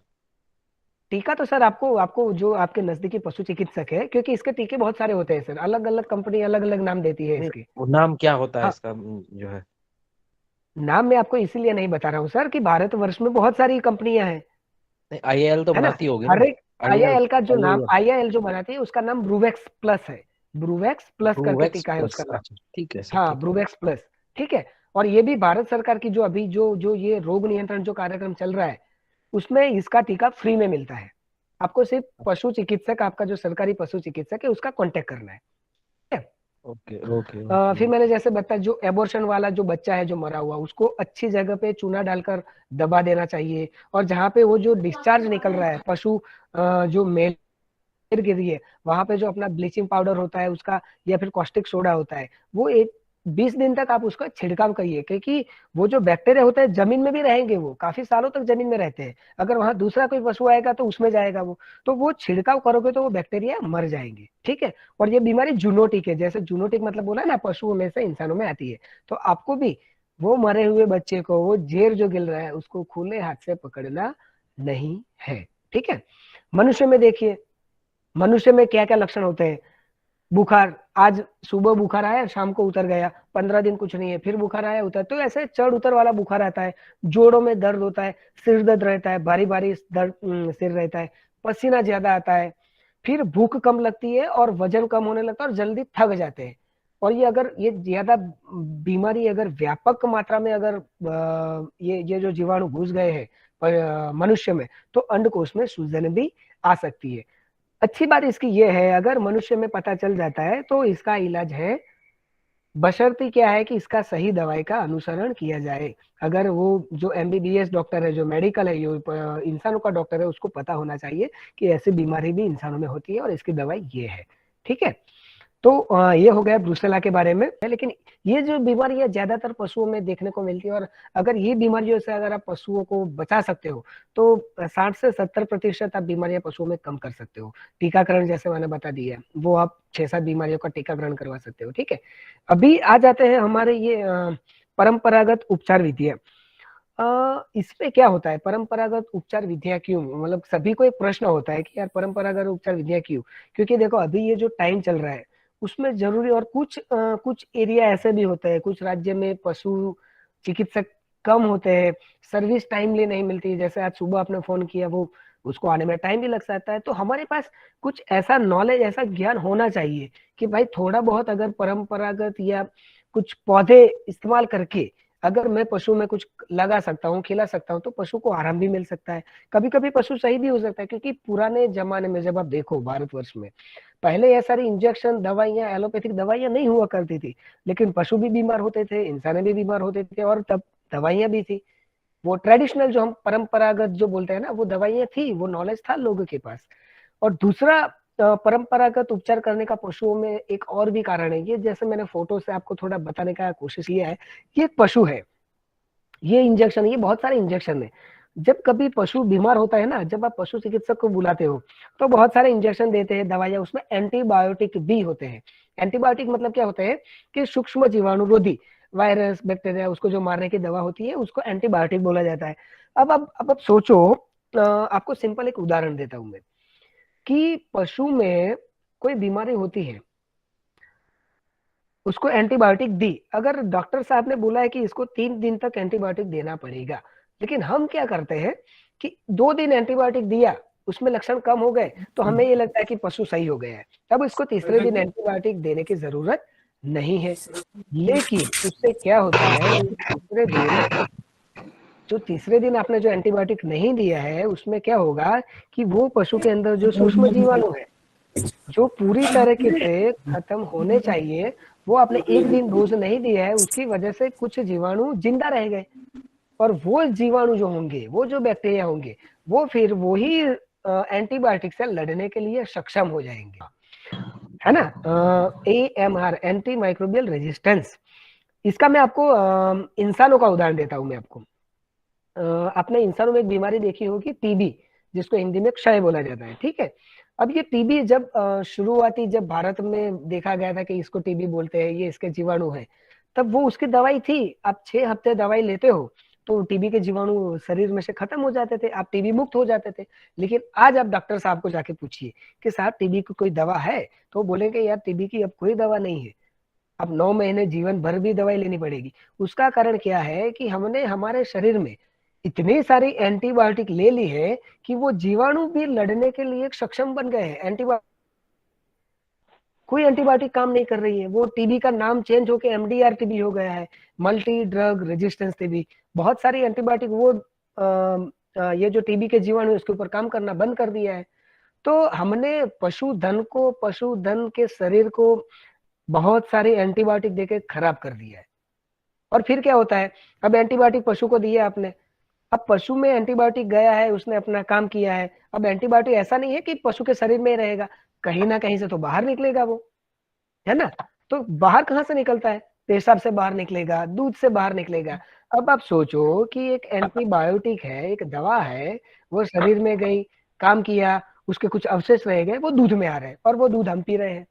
टीका तो सर आपको आपको जो आपके नजदीकी पशु चिकित्सक है, क्योंकि इसके टीके बहुत सारे होते हैं सर, अलग अलग कंपनी अलग अलग नाम देती है नहीं, इसके। वो नाम क्या होता है हाँ, इसका, जो है? नाम मैं आपको इसीलिए नहीं बता रहा हूँ सर कि भारतवर्ष में बहुत सारी कंपनियां हैं, नहीं, आईएएल तो है ना। बनाती होगी हर ना? एक आईएएल आईआईएल का जो नाम, आईएएल आईआईएल जो बनाती है उसका नाम ब्रूवेक्स प्लस है, ब्रूवेक्स प्लस करके ट्रूवेक्स टीका है प्लस, उसका नाम। अच्छा ठीक है सर, हाँ, ठीक है। ब्रूवेक्स प्लस। ठीक है। और ये भी भारत सरकार की जो अभी जो जो ये रोग नियंत्रण जो कार्यक्रम चल रहा है, उसमें इसका टीका फ्री में मिलता है। आपको सिर्फ पशु चिकित्सक, आपका जो सरकारी पशु चिकित्सक है उसका कांटेक्ट करना है। ठीक है? Okay okay okay. फिर मैंने जैसे बताया, जो एबॉर्शन वाला जो बच्चा है जो मरा हुआ, उसको अच्छी जगह पे चूना डालकर दबा देना चाहिए, और जहाँ पे वो जो डिस्चार्ज निकल रहा है पशु, जो मेल गिरी है, वहां पे जो अपना ब्लीचिंग पाउडर होता है उसका, या फिर कॉस्टिक सोडा होता है, वो एक 20 दिन तक आप उसका छिड़काव करिए, क्योंकि वो जो बैक्टीरिया होता है जमीन में भी रहेंगे, वो काफी सालों तक जमीन में रहते हैं, अगर वहां दूसरा कोई पशु आएगा तो उसमें जाएगा वो, तो वो छिड़काव करोगे तो वो बैक्टीरिया मर जाएंगे। ठीक है। और ये बीमारी जूनोटिक है, जैसे जूनोटिक मतलब बोला ना, पशुओं में से इंसानों में आती है, तो आपको भी वो मरे हुए बच्चे को, वो जेर जो गिल रहा है उसको खुले हाथ से पकड़ना नहीं है। ठीक है। मनुष्य में देखिए, मनुष्य में क्या क्या लक्षण होते हैं। बुखार, आज सुबह बुखार आया, शाम को उतर गया, 15 दिन कुछ नहीं है, फिर बुखार आया उतर, तो ऐसे चढ़ उतर वाला बुखार आता है। जोड़ों में दर्द होता है, सिर दर्द रहता है, भारी भारी दर्द सिर रहता है, पसीना ज्यादा आता है। फिर भूख कम लगती है और वजन कम होने लगता है और जल्दी थक जाते हैं। और ये अगर ये ज्यादा बीमारी अगर व्यापक मात्रा में अगर ये जो जीवाणु घुस गए हैं मनुष्य में, तो अंडकोश में सूजन भी आ सकती है। अच्छी बात इसकी ये है, अगर मनुष्य में पता चल जाता है तो इसका इलाज है, बशर्ते क्या है कि इसका सही दवाई का अनुसरण किया जाए। अगर वो जो एमबीबीएस डॉक्टर है, जो मेडिकल है, जो इंसानों का डॉक्टर है, उसको पता होना चाहिए कि ऐसी बीमारी भी इंसानों में होती है और इसकी दवाई ये है। ठीक है, तो ये हो गया ब्रूसेला के बारे में। लेकिन ये जो बीमारियां ज्यादातर पशुओं में देखने को मिलती है, और अगर ये बीमारियों से अगर आप पशुओं को बचा सकते हो तो 60 से 70% आप बीमारियां पशुओं में कम कर सकते हो। टीकाकरण जैसे मैंने बता दिया, वो आप 6-7 बीमारियों का टीकाकरण करवा सकते हो। ठीक है, अभी आ जाते हैं हमारे ये परंपरागत उपचार विधियां। इसमें क्या होता है, परंपरागत उपचार विधियां क्यों, मतलब सभी को एक प्रश्न होता है कि यार परंपरागत उपचार विधियां क्यों। क्योंकि देखो अभी ये जो टाइम चल रहा है उसमें जरूरी, और कुछ एरिया ऐसे भी होते हैं, कुछ राज्य में पशु चिकित्सक कम होते हैं, सर्विस टाइमली नहीं मिलती। जैसे आज सुबह आपने फोन किया, वो उसको आने में टाइम भी लग सकता है। तो हमारे पास कुछ ऐसा नॉलेज, ऐसा ज्ञान होना चाहिए कि भाई थोड़ा बहुत अगर परंपरागत या कुछ पौधे इस्तेमाल करके अगर मैं पशु में कुछ लगा सकता हूँ, खिला सकता हूँ, तो पशु को आराम भी मिल सकता है। कभी कभी पशु सही भी हो सकता है, क्योंकि पुराने जमाने में जब आप देखो भारतवर्ष में, पहले ये सारी इंजेक्शन दवाइयां, एलोपैथिक दवाइयां नहीं हुआ करती थी, लेकिन पशु भी बीमार होते थे, इंसान भी बीमार होते थे, और तब दवाइयां भी थी। वो ट्रेडिशनल जो हम परंपरागत जो बोलते हैं ना, वो दवाइयां थी, वो नॉलेज था लोगों के पास। और दूसरा परंपरागत उपचार करने का पशुओं में एक और भी कारण है, ये जैसे मैंने फोटो से आपको थोड़ा बताने का कोशिश किया है। ये एक पशु है, ये इंजेक्शन, ये बहुत सारे इंजेक्शन है। जब कभी पशु बीमार होता है ना, जब आप पशु चिकित्सक को बुलाते हो तो बहुत सारे इंजेक्शन देते हैं, दवाइयां, उसमें एंटीबायोटिक भी होते हैं। एंटीबायोटिक मतलब क्या होता है कि सूक्ष्म जीवाणु रोधी, वायरस, बैक्टीरिया, उसको जो मारने की दवा होती है उसको एंटीबायोटिक बोला जाता है। अब आप सोचो, आपको सिंपल एक उदाहरण देता हूं मैं, कि पशु में कोई बीमारी होती है, उसको एंटीबायोटिक दी, अगर डॉक्टर साहब ने बोला है कि इसको 3 दिन तक एंटीबायोटिक देना पड़ेगा, लेकिन हम क्या करते हैं कि 2 दिन एंटीबायोटिक दिया, उसमें लक्षण कम हो गए, तो हमें ये लगता है कि पशु सही हो गया है, तब इसको तीसरे दिन एंटीबायोटिक देने की जरूरत नहीं है। लेकिन उससे क्या होता है, जो तीसरे दिन आपने जो एंटीबायोटिक नहीं दिया है, उसमें क्या होगा कि वो पशु के अंदर जो सूक्ष्म जीवाणु है, जो पूरी तरीके से खत्म होने चाहिए, वो आपने एक दिन डोज नहीं दिया है, उसकी वजह से कुछ जीवाणु जिंदा रह गए। और वो जीवाणु जो होंगे, वो जो बैक्टीरिया होंगे, वो फिर वही एंटीबायोटिक से लड़ने के लिए सक्षम हो जाएंगे, है ना। AMR, एंटी माइक्रोबियल रेजिस्टेंस, इसका मैं आपको इंसानों का उदाहरण देता हूं मैं आपको। आपने इंसानों में एक बीमारी देखी होगी, टीबी, जिसको हिंदी में क्षय बोला जाता है। ठीक है, अब ये टीबी जब शुरुआती जब भारत में देखा गया था कि इसको टीबी बोलते हैं, ये इसके जीवाणु है, तब वो उसकी दवाई थी। आप 6 हफ्ते दवाई लेते हो तो टीबी के जीवाणु शरीर में से खत्म हो जाते थे, आप टीबी मुक्त हो जाते थे। लेकिन आज आप डॉक्टर साहब को जाके पूछिए कि साहब टीबी की कोई दवा है, तो बोलेंगे यार टीबी की अब कोई दवा नहीं है, अब 9 महीने जीवन भर भी दवाई लेनी पड़ेगी। उसका कारण क्या है कि हमने हमारे शरीर में इतनी सारी एंटीबायोटिक ले ली है कि वो जीवाणु भी लड़ने के लिए सक्षम बन गए हैं। कोई एंटीबायोटिक काम नहीं कर रही है, वो टीबी का नाम चेंज होकर MDR टीबी हो गया है, मल्टी ड्रग रेजिस्टेंस टीबी। बहुत सारी एंटीबायोटिक वो ये जो टीबी के जीवाणु है उसके ऊपर काम करना बंद कर दिया है। तो हमने पशुधन के शरीर को बहुत सारी एंटीबायोटिक देके खराब कर दिया है। और फिर क्या होता है, अब एंटीबायोटिक पशु को दिया आपने, अब पशु में एंटीबायोटिक गया है, उसने अपना काम किया है। अब एंटीबायोटिक ऐसा नहीं है कि पशु के शरीर में ही रहेगा, कहीं ना कहीं से तो बाहर निकलेगा वो, है ना। तो बाहर कहाँ से निकलता है, पेशाब से बाहर निकलेगा, दूध से बाहर निकलेगा। अब आप सोचो कि एक एंटीबायोटिक है, एक दवा है, वो शरीर में गई, काम किया, उसके कुछ अवशेष रह गए, वो दूध में आ रहे हैं, और वो दूध हम पी रहे हैं।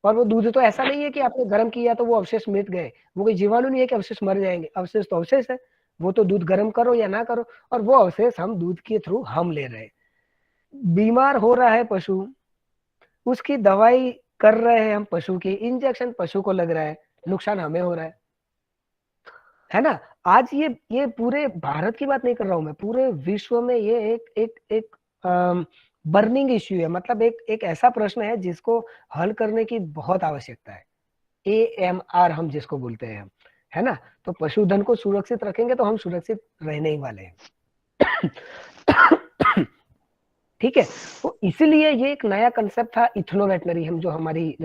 और वो दूध तो ऐसा नहीं है कि आपने गर्म किया तो वो अवशेष मिट गए, वो कोई जीवाणु नहीं है कि अवशेष मर जाएंगे, अवशेष तो अवशेष है। वो तो दूध गर्म करो या ना करो, और वो अवशेष हम दूध के थ्रू हम ले रहे हैं। बीमार हो रहा है पशु, उसकी दवाई कर रहे हैं हम, पशु की इंजेक्शन पशु को लग रहा है, नुकसान हमें हो रहा है ना। आज ये पूरे भारत की बात नहीं कर रहा हूं मैं, पूरे विश्व में ये एक बर्निंग इश्यू है, मतलब एक ऐसा प्रश्न है जिसको हल करने की बहुत आवश्यकता है। AMR हम जिसको बोलते हैं, है ना। तो पशुधन को सुरक्षित रखेंगे तो हम सुरक्षित रहने ही वाले हैं। ठीक है, तो इसीलिए ये एक नया कंसेप्ट था इथनो वेटनरी, हम जो हमारी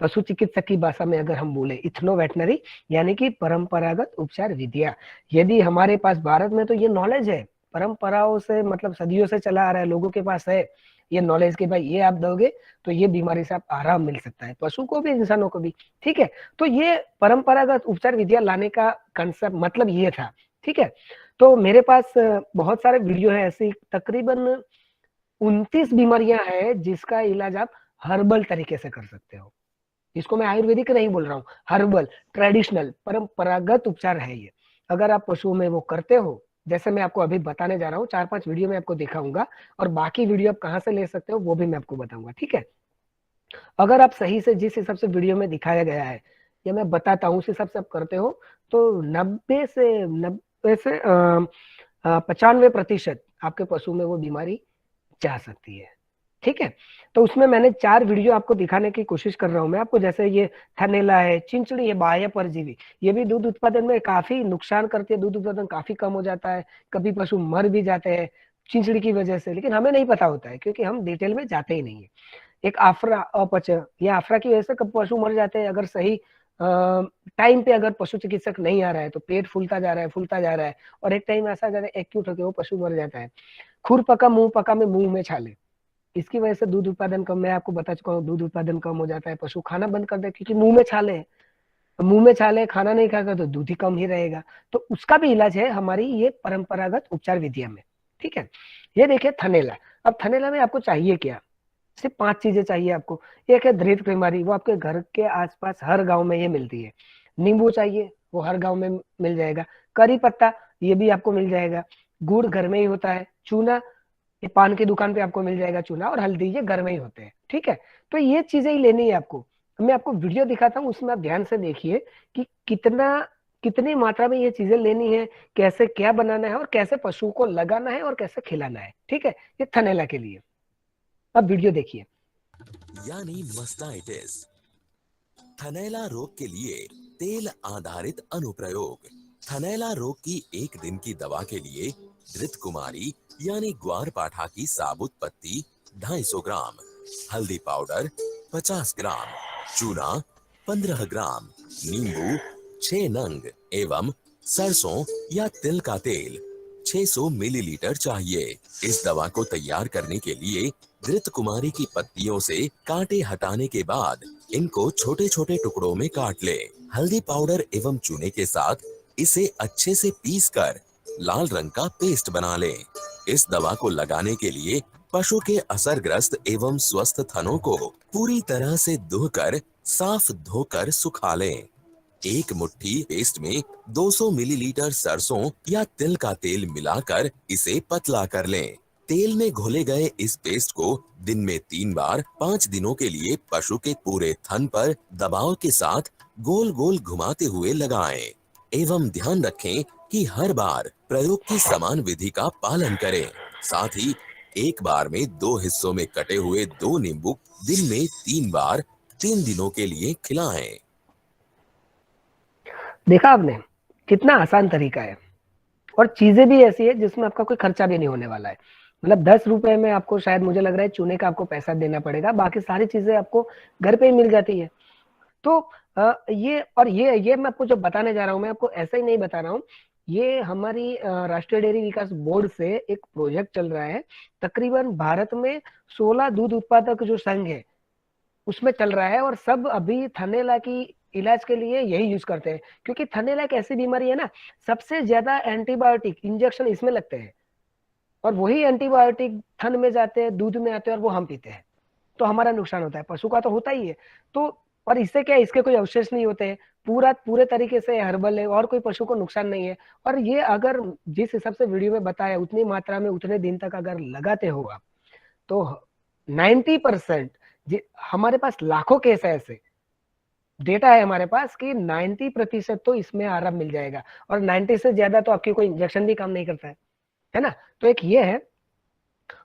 पशु चिकित्सक की भाषा में अगर हम बोले इथनो वेटनरी, यानी कि परंपरागत उपचार विधियां। यदि हमारे पास भारत में तो ये नॉलेज है, परंपराओं से मतलब सदियों से चला आ रहा है, लोगों के पास है ये नॉलेज कि भाई ये आप दोगे तो ये बीमारी से आप आराम मिल सकता है, पशु को भी इंसानों को भी। ठीक है, तो ये परंपरागत उपचार विधियां लाने का कंसेप्ट मतलब ये था। ठीक है, तो मेरे पास बहुत सारे वीडियो है, ऐसी तकरीबन 29 बीमारियां हैं जिसका इलाज आप हर्बल तरीके से कर सकते हो। इसको मैं आयुर्वेदिक नहीं बोल रहा हूँ, हर्बल ट्रेडिशनल परंपरागत उपचार है ये। अगर आप पशुओं में वो करते हो, जैसे मैं आपको अभी बताने जा रहा हूँ, 4-5 वीडियो में आपको दिखाऊंगा, और बाकी वीडियो आप कहाँ से ले सकते हो वो भी मैं आपको बताऊंगा। ठीक है, अगर आप सही से जिस हिसाब से वीडियो में दिखाया गया है या मैं बताता हूँ उस हिसाब से आप करते हो तो 90 से 95% आपके पशु में वो बीमारी जा सकती है। ठीक है, तो उसमें मैंने 4 वीडियो आपको दिखाने की कोशिश कर रहा हूं मैं आपको, जैसे ये थनेला है, चिंचड़ी है, बाह्य परजीवी, ये भी दूध उत्पादन में काफी नुकसान करती है, दूध उत्पादन काफी कम हो जाता है, कभी पशु मर भी जाते हैं चिंचड़ी की वजह से, लेकिन हमें नहीं पता होता है क्योंकि हम डिटेल में जाते ही नहीं है। एक आफरा अपच, ये आफरा की वजह से कब पशु मर जाते हैं, अगर सही टाइम पे अगर पशु चिकित्सक नहीं आ रहा है तो पेट फूलता जा रहा है, फूलता जा रहा है, और एक टाइम ऐसा जाता है एक्यूट होकर वो पशु मर जाता है। खुर पका मुंह पका में मुंह में छाले, इसकी वजह से दूध उत्पादन कम, मैं आपको बता चुका हूँ, दूध उत्पादन कम हो जाता है, पशु खाना बंद कर दे क्योंकि मुंह में छाले हैं, मुंह में छाले, खाना नहीं खाएगा तो दूध ही कम ही रहेगा। तो उसका भी इलाज है हमारी ये परंपरागत उपचार विधियां में। ठीक है, ये देखिए थनेला। अब थनेला में आपको चाहिए क्या, सिर्फ 5 चीजें चाहिए आपको। एक है धृत कुमारी, वो आपके घर के आसपास हर गांव में ये मिलती है। नींबू चाहिए, वो हर गांव में मिल जाएगा। करी पत्ता, ये भी आपको मिल जाएगा। गुड़ घर में ही होता है। चूना, ये पान की दुकान पे आपको मिल जाएगा चूना, और हल्दी ये घर में ही होते हैं। ठीक है, तो ये चीजें ही लेनी है आपको। मैं आपको वीडियो दिखाता हूँ, उसमें आप ध्यान से देखिए कि कितनी मात्रा में ये चीजें लेनी है, कैसे क्या बनाना है, और कैसे पशु को लगाना है, और कैसे खिलाना है। ठीक है, ये थनेला के लिए। अब वीडियो देखिए। यानी मस्टाइटिस, थनैला रोग के लिए तेल आधारित अनुप्रयोग। थनैला रोग की 1 दिन की दवा के लिए धृत कुमारी यानी ग्वार पाठा की साबुत पत्ती 250 ग्राम, हल्दी पाउडर 50 ग्राम, चूना 15 ग्राम, नींबू 6 नंग एवं सरसों या तिल का तेल 600 मिलीलीटर चाहिए। इस दवा को तैयार करने के लिए धृत कुमारी की पत्तियों से कांटे हटाने के बाद इनको छोटे छोटे टुकड़ों में काट ले। हल्दी पाउडर एवं चूने के साथ इसे अच्छे से पीसकर लाल रंग का पेस्ट बना ले। इस दवा को लगाने के लिए पशु के असरग्रस्त एवं स्वस्थ थनों को पूरी तरह से धोकर साफ धोकर सुखा लें। 1 मुट्ठी पेस्ट में 200 मिलीलीटर सरसों या तिल का तेल मिलाकर इसे पतला कर लें। तेल में घोले गए इस पेस्ट को दिन में 3 बार 5 दिनों के लिए पशु के पूरे थन पर दबाव के साथ गोल गोल घुमाते हुए लगाएं एवं ध्यान रखें कि हर बार प्रयोग की समान विधि का पालन करें। साथ ही एक बार में 2 हिस्सों में कटे हुए 2 नींबू दिन में 3 बार 3 दिनों के लिए खिलाएं। देखा आपने, कितना आसान तरीका है, और चीजें भी ऐसी है जिसमें आपका कोई खर्चा भी नहीं होने वाला है। मतलब 10 रुपए में आपको शायद मुझे लग रहा है चूने का आपको पैसा देना पड़ेगा, बाकी सारी चीजें आपको घर पे ही मिल जाती है। तो ये मैं आपको जो बताने जा रहा हूँ, मैं आपको ऐसा ही नहीं बता रहा हूँ, ये हमारी राष्ट्रीय डेयरी विकास बोर्ड से एक प्रोजेक्ट चल रहा है। तकरीबन भारत में 16 दूध उत्पादक जो संघ है उसमें चल रहा है, और सब अभी थनेला की इलाज के लिए यही यूज करते हैं, क्योंकि थनेला एक ऐसी बीमारी है ना, सबसे ज्यादा एंटीबायोटिक इंजेक्शन इसमें लगते हैं, और वही एंटीबायोटिक थन में जाते हैं, दूध में आते हैं, और वो हम पीते हैं, तो हमारा नुकसान होता है, पशु का तो होता ही है। तो और इससे क्या, इसके कोई अवशेष नहीं होते हैं, पूरे तरीके से हर्बल है, और कोई पशु को नुकसान नहीं है। और ये अगर जिस हिसाब से वीडियो में बताया उतनी मात्रा में उतने दिन तक अगर लगाते हो आप, तो 90%, हमारे पास लाखों केस है, ऐसे डेटा है हमारे पास कि 90% तो इसमें आराम मिल जाएगा, और 90 से ज्यादा तो आपकी कोई इंजेक्शन भी काम नहीं करता है ना। तो एक ये है।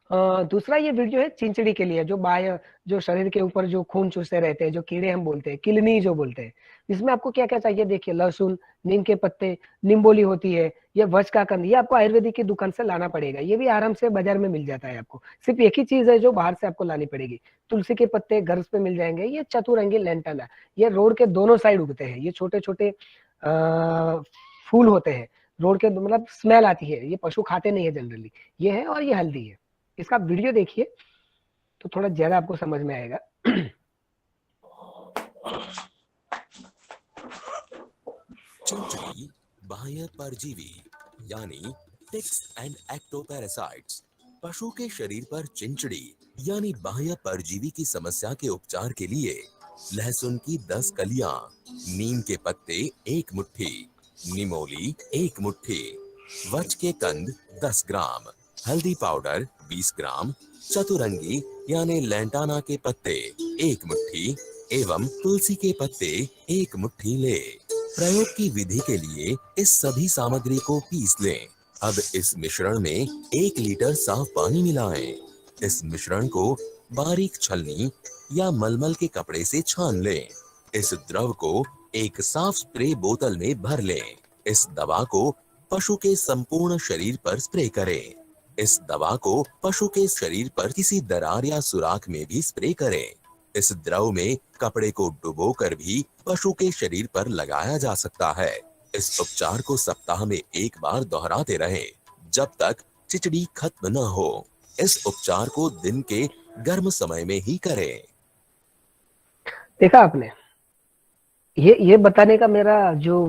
दूसरा ये वीडियो है चिंचड़ी के लिए, जो बाह्य, जो शरीर के ऊपर जो खून चूसते रहते हैं, जो कीड़े हम बोलते हैं, किलनी जो बोलते हैं। इसमें आपको क्या क्या चाहिए देखिए, लहसुन, नीम के पत्ते, निम्बोली होती है, ये वज का कंद, ये आपको आयुर्वेदिक की दुकान से लाना पड़ेगा। ये भी आराम से बाजार में मिल जाता है आपको। सिर्फ एक ही चीज है जो बाहर से आपको लानी पड़ेगी। तुलसी के पत्ते घर पे मिल जाएंगे। ये चतुरंगी लेंटना, ये रोड के दोनों साइड उगते हैं। ये छोटे छोटे फूल होते हैं रोड के, मतलब स्मेल आती है, ये पशु खाते नहीं है जनरली। ये है, और ये हल्दी है। इसका वीडियो देखिए तो थोड़ा ज्यादा आपको समझ में आएगा। चिंचड़ी बाह्य परजीवी यानी टिक्स एंड एक्टोपैरासाइट्स। पशु के शरीर पर चिंचड़ी यानी बाह्य परजीवी की समस्या के उपचार के लिए लहसुन की 10 कलियां, नीम के पत्ते 1 मुट्ठी, निमोली 1 मुट्ठी, वच के कंद 10 ग्राम, हल्दी पाउडर 20 ग्राम, चतुरंगी यानी लेंटाना के पत्ते 1 मुट्ठी एवं तुलसी के पत्ते 1 मुट्ठी ले। प्रयोग की विधि के लिए इस सभी सामग्री को पीस लें। अब इस मिश्रण में 1 लीटर साफ पानी मिलाएं। इस मिश्रण को बारीक छलनी या मलमल के कपड़े से छान लें। इस द्रव को एक साफ स्प्रे बोतल में भर लें। इस दवा को पशु के संपूर्ण शरीर पर स्प्रे करें। इस दवा को पशु के शरीर पर किसी दरार या सुराख में भी स्प्रे करें। इस द्रव में कपड़े को डुबोकर भी पशु के शरीर पर लगाया जा सकता है। इस उपचार को सप्ताह में 1 बार दोहराते रहें जब तक चिचड़ी खत्म न हो। इस उपचार को दिन के गर्म समय में ही करें। देखा आपने, ये बताने का मेरा जो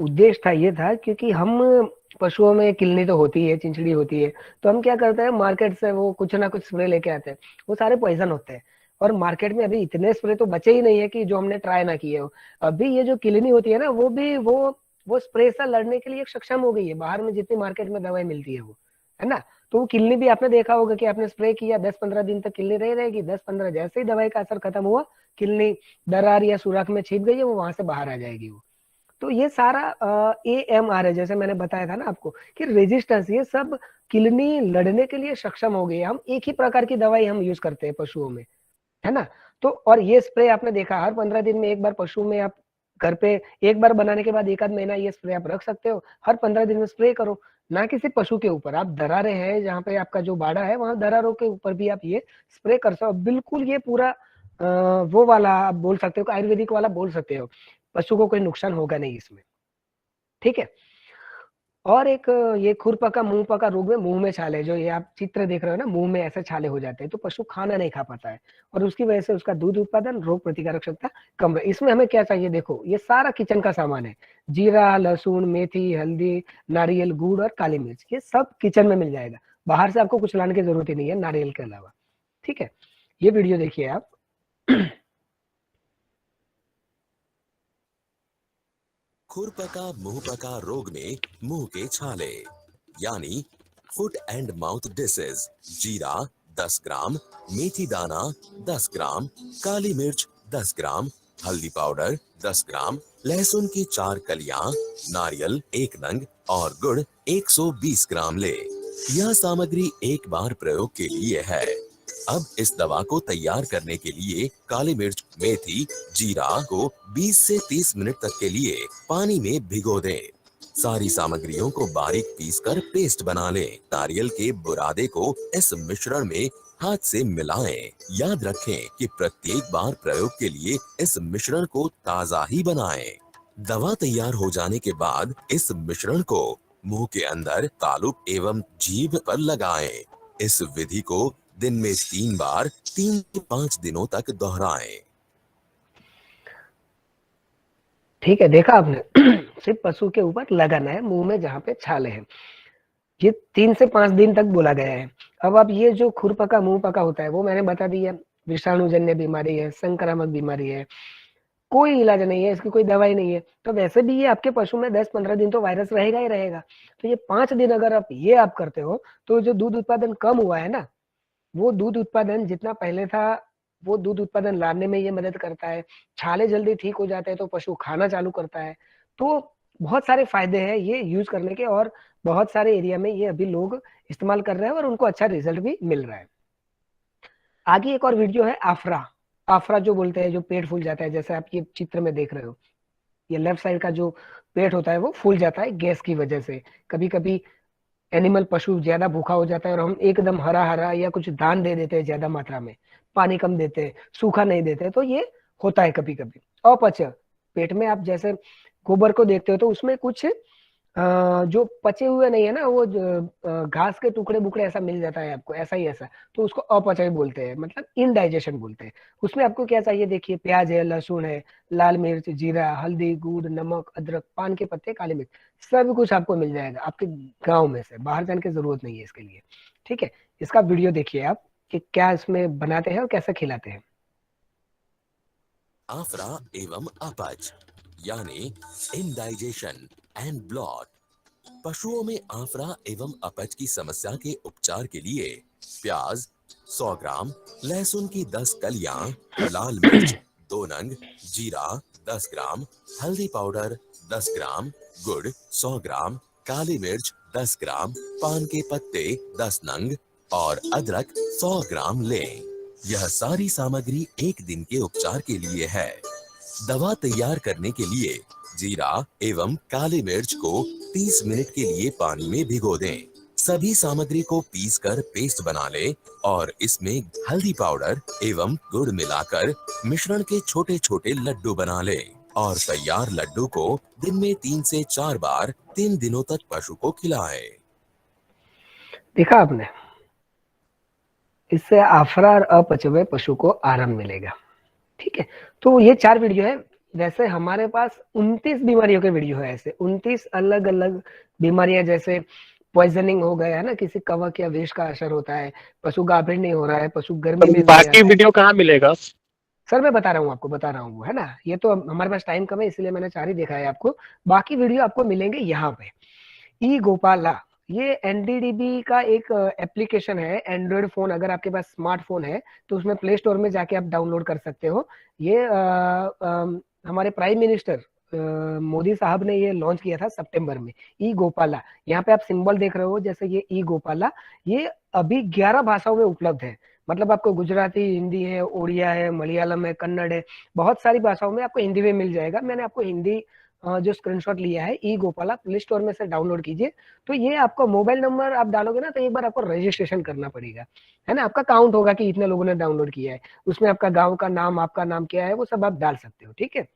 उद्देश्य था ये था, क्योंकि हम पशुओं में किलनी तो होती है, चिंचड़ी होती है, तो हम क्या करते हैं, मार्केट से वो कुछ ना कुछ स्प्रे लेके आते हैं। वो सारे पॉइजन होते हैं, और मार्केट में अभी इतने स्प्रे तो बचे ही नहीं है कि जो हमने ट्राई ना किए हो। अभी ये जो किलनी होती है ना, वो भी वो स्प्रे से लड़ने के लिए सक्षम हो गई है। बाहर में जितनी मार्केट में दवाई मिलती है वो, है ना। तो वो किलनी भी आपने देखा होगा कि आपने स्प्रे किया, 10-15 दिन तक किलनी रही रहेगी। 10-15 जैसे ही दवाई का असर खत्म हुआ, किलनी दरार या सुराख में छिप गई है, वो वहां से बाहर आ जाएगी वो। तो ये सारा AMR है, जैसे मैंने बताया था ना आपको कि रेजिस्टेंस, ये सब किलनी लड़ने के लिए सक्षम हो गई है। हम एक ही प्रकार की दवाई हम यूज करते हैं पशुओं में, है ना। तो और ये स्प्रे आपने देखा, हर 15 दिन में एक बार पशु में आप घर पे एक बार बनाने के बाद 1 आध महीना ये स्प्रे आप रख सकते हो। हर 15 दिन में स्प्रे करो, ना किसी पशु के ऊपर। आप दरारे हैं जहाँ पे आपका जो बाड़ा है, वहां दरारों के ऊपर भी आप ये स्प्रे कर सकते हो। बिल्कुल ये पूरा वो वाला आप बोल सकते हो, आयुर्वेदिक वाला बोल सकते हो। पशु को कोई नुकसान होगा नहीं इसमें, ठीक है। और एक ये खुरपका मुंह पका रोग में मुंह में छाले, जो ये आप चित्र देख रहे हो ना, मुंह में ऐसे छाले हो जाते हैं, तो पशु खाना नहीं खा पाता है, और उसकी वजह से उसका दूध उत्पादन, रोग प्रतिकारक क्षमता कम है। इसमें हमें क्या चाहिए, देखो ये सारा किचन का सामान है। जीरा, लहसुन, मेथी, हल्दी, नारियल, गुड़ और काली मिर्च, ये सब किचन में मिल जाएगा। बाहर से आपको कुछ लाने की जरूरत ही नहीं है नारियल के अलावा, ठीक है। ये वीडियो देखिए आप। खुरपका मुंहपका रोग में मुंह के छाले यानी फुट एंड माउथ डिसीज। जीरा 10 ग्राम, मेथी दाना 10 ग्राम, काली मिर्च 10 ग्राम, हल्दी पाउडर 10 ग्राम, लहसुन की 4 कलियां, नारियल 1 नंग और गुड़ 120 ग्राम ले। यह सामग्री एक बार प्रयोग के लिए है। अब इस दवा को तैयार करने के लिए काली मिर्च, मेथी, जीरा को 20 से 30 मिनट तक के लिए पानी में भिगो दें। सारी सामग्रियों को बारीक पीसकर पेस्ट बना लें। नारियल के बुरादे को इस मिश्रण में हाथ से मिलाएं। याद रखें कि प्रत्येक बार प्रयोग के लिए इस मिश्रण को ताजा ही बनाएं। दवा तैयार हो जाने के बाद इस मिश्रण को मुंह के अंदर, तालु एवं जीभ पर लगाएं। इस विधि को दिन में 3 बार 3 से 5 दिनों तक दोहराएं। ठीक है, देखा आपने। सिर्फ पशु के ऊपर लगाना है, मुंह में जहाँ पे छाले हैं। ये 3 से 5 दिन तक बोला गया है। अब आप ये जो खुरपका मुंह पका होता है, वो मैंने बता दिया, विषाणुजन्य बीमारी है, संक्रामक बीमारी है, कोई इलाज नहीं है, इसकी कोई दवाई नहीं है। तो वैसे भी ये आपके पशु में 10-15 दिन तो वायरस रहेगा ही रहेगा। तो ये 5 दिन अगर आप करते हो, तो जो दूध उत्पादन कम हुआ है ना, वो दूध उत्पादन जितना पहले था, वो दूध उत्पादन लाने में ये मदद करता है। छाले जल्दी ठीक हो जाते हैं तो पशु खाना चालू करता है। तो बहुत सारे फायदे हैं ये यूज करने के, और बहुत सारे एरिया में ये अभी लोग इस्तेमाल कर रहे हैं और उनको अच्छा रिजल्ट भी मिल रहा है। आगे एक और वीडियो है आफरा। आफरा जो बोलते हैं, जो पेट फूल जाता है, जैसे आप ये चित्र में देख रहे हो, ये लेफ्ट साइड का जो पेट होता है वो फूल जाता है गैस की वजह से। कभी कभी एनिमल पशु ज्यादा भूखा हो जाता है और हम एकदम हरा हरा या कुछ दान दे देते हैं ज्यादा मात्रा में, पानी कम देते हैं, सूखा नहीं देते, तो ये होता है कभी कभी। अपच, पेट में आप जैसे गोबर को देखते हो तो उसमें कुछ जो पचे हुए नहीं है ना, वो घास के टुकड़े बुकड़े ऐसा मिल जाता है आपको, ऐसा ही ऐसा, तो उसको अपचाई बोलते हैं, मतलब इनडाइजेशन बोलते हैं। उसमें आपको क्या चाहिए, देखिए प्याज है, लहसुन है, लाल मिर्च, जीरा, हल्दी, गुड़, नमक, अदरक, पान के पत्ते, काली मिर्च, सब कुछ आपको मिल जाएगा आपके गाँव में से, बाहर जाने की जरूरत नहीं है इसके लिए। ठीक है, इसका वीडियो देखिए आप कि क्या इसमें बनाते हैं और कैसे खिलाते हैं। आफरा एवं अपच यानी इंडाइजेशन एंड ब्लॉट। पशुओं में आफरा एवं अपच की समस्या के उपचार के लिए प्याज 100 ग्राम, लहसुन की 10 कलियां, लाल मिर्च 2 नंग, जीरा 10 ग्राम, हल्दी पाउडर 10 ग्राम, गुड़ 100 ग्राम, काली मिर्च 10 ग्राम, पान के पत्ते 10 नंग और अदरक 100 ग्राम लें। यह सारी सामग्री एक दिन के उपचार के लिए है। दवा तैयार करने के लिए जीरा एवं काली मिर्च को 30 मिनट के लिए पानी में भिगो दें। सभी सामग्री को पीसकर पेस्ट बना लें और इसमें हल्दी पाउडर एवं गुड़ मिलाकर मिश्रण के छोटे छोटे लड्डू बना लें और तैयार लड्डू को दिन में 3 से 4 बार 3 दिनों तक पशु को खिलाएं। देखा आपने, इससे आफरा और अपच हुए पशु को आराम मिलेगा। ठीक है, तो ये 4 वीडियो है। वैसे हमारे पास 29 बीमारियों के वीडियो है, ऐसे 29 अलग अलग बीमारियां, जैसे पॉइजनिंग हो गया है ना, किसी कवक या विष का असर होता है, पशु गाभिन नहीं हो रहा है, पशु गर्मी में बाकी वीडियो कहाँ मिलेगा? सर मैं बता रहा हूँ आपको, बता रहा हूँ, है ना, ये तो हमारे पास टाइम कम है इसलिए मैंने 4 ही दिखाया है आपको। बाकी वीडियो आपको मिलेंगे यहाँ पे। ई गोपाला, ये एनडीडीबी का एक एप्लीकेशन है, एंड्रॉइड फोन, अगर आपके पास स्मार्टफोन है तो उसमें प्ले स्टोर में जाके आप डाउनलोड कर सकते हो। ये हमारे प्राइम मिनिस्टर मोदी साहब ने ये लॉन्च किया था सितंबर में। ई गोपाला, यहाँ पे आप सिंबल देख रहे हो, जैसे ये ई गोपाला, ये अभी 11 भाषाओं में उपलब्ध है। मतलब आपको गुजराती, हिंदी है, उड़िया है, मलयालम है, कन्नड़ है, बहुत सारी भाषाओं में आपको हिंदी में मिल जाएगा। मैंने आपको हिंदी जो स्क्रीनशॉट लिया है, ई गोपाला, प्ले स्टोर में से डाउनलोड कीजिए। तो ये आपको मोबाइल नंबर आप डालोगे ना, तो एक बार आपको रजिस्ट्रेशन करना पड़ेगा, है ना, आपका काउंट होगा कि इतने लोगों ने डाउनलोड किया है, उसमें आपका गांव का नाम, आपका नाम क्या है, वो सब आप डाल सकते हो। ठीक है,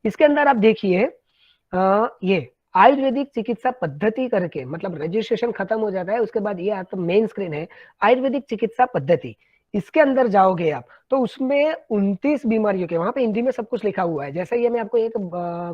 इसके अंदर आप देखिए ये आयुर्वेदिक चिकित्सा पद्धति करके, मतलब रजिस्ट्रेशन खत्म हो जाता है, उसके बाद ये आपका मेन स्क्रीन है, आयुर्वेदिक चिकित्सा पद्धति। इसके अंदर जाओगे आप तो उसमें 29 बीमारियों के, वहां पे हिंदी में सब कुछ लिखा हुआ है। जैसे ये मैं आपको एक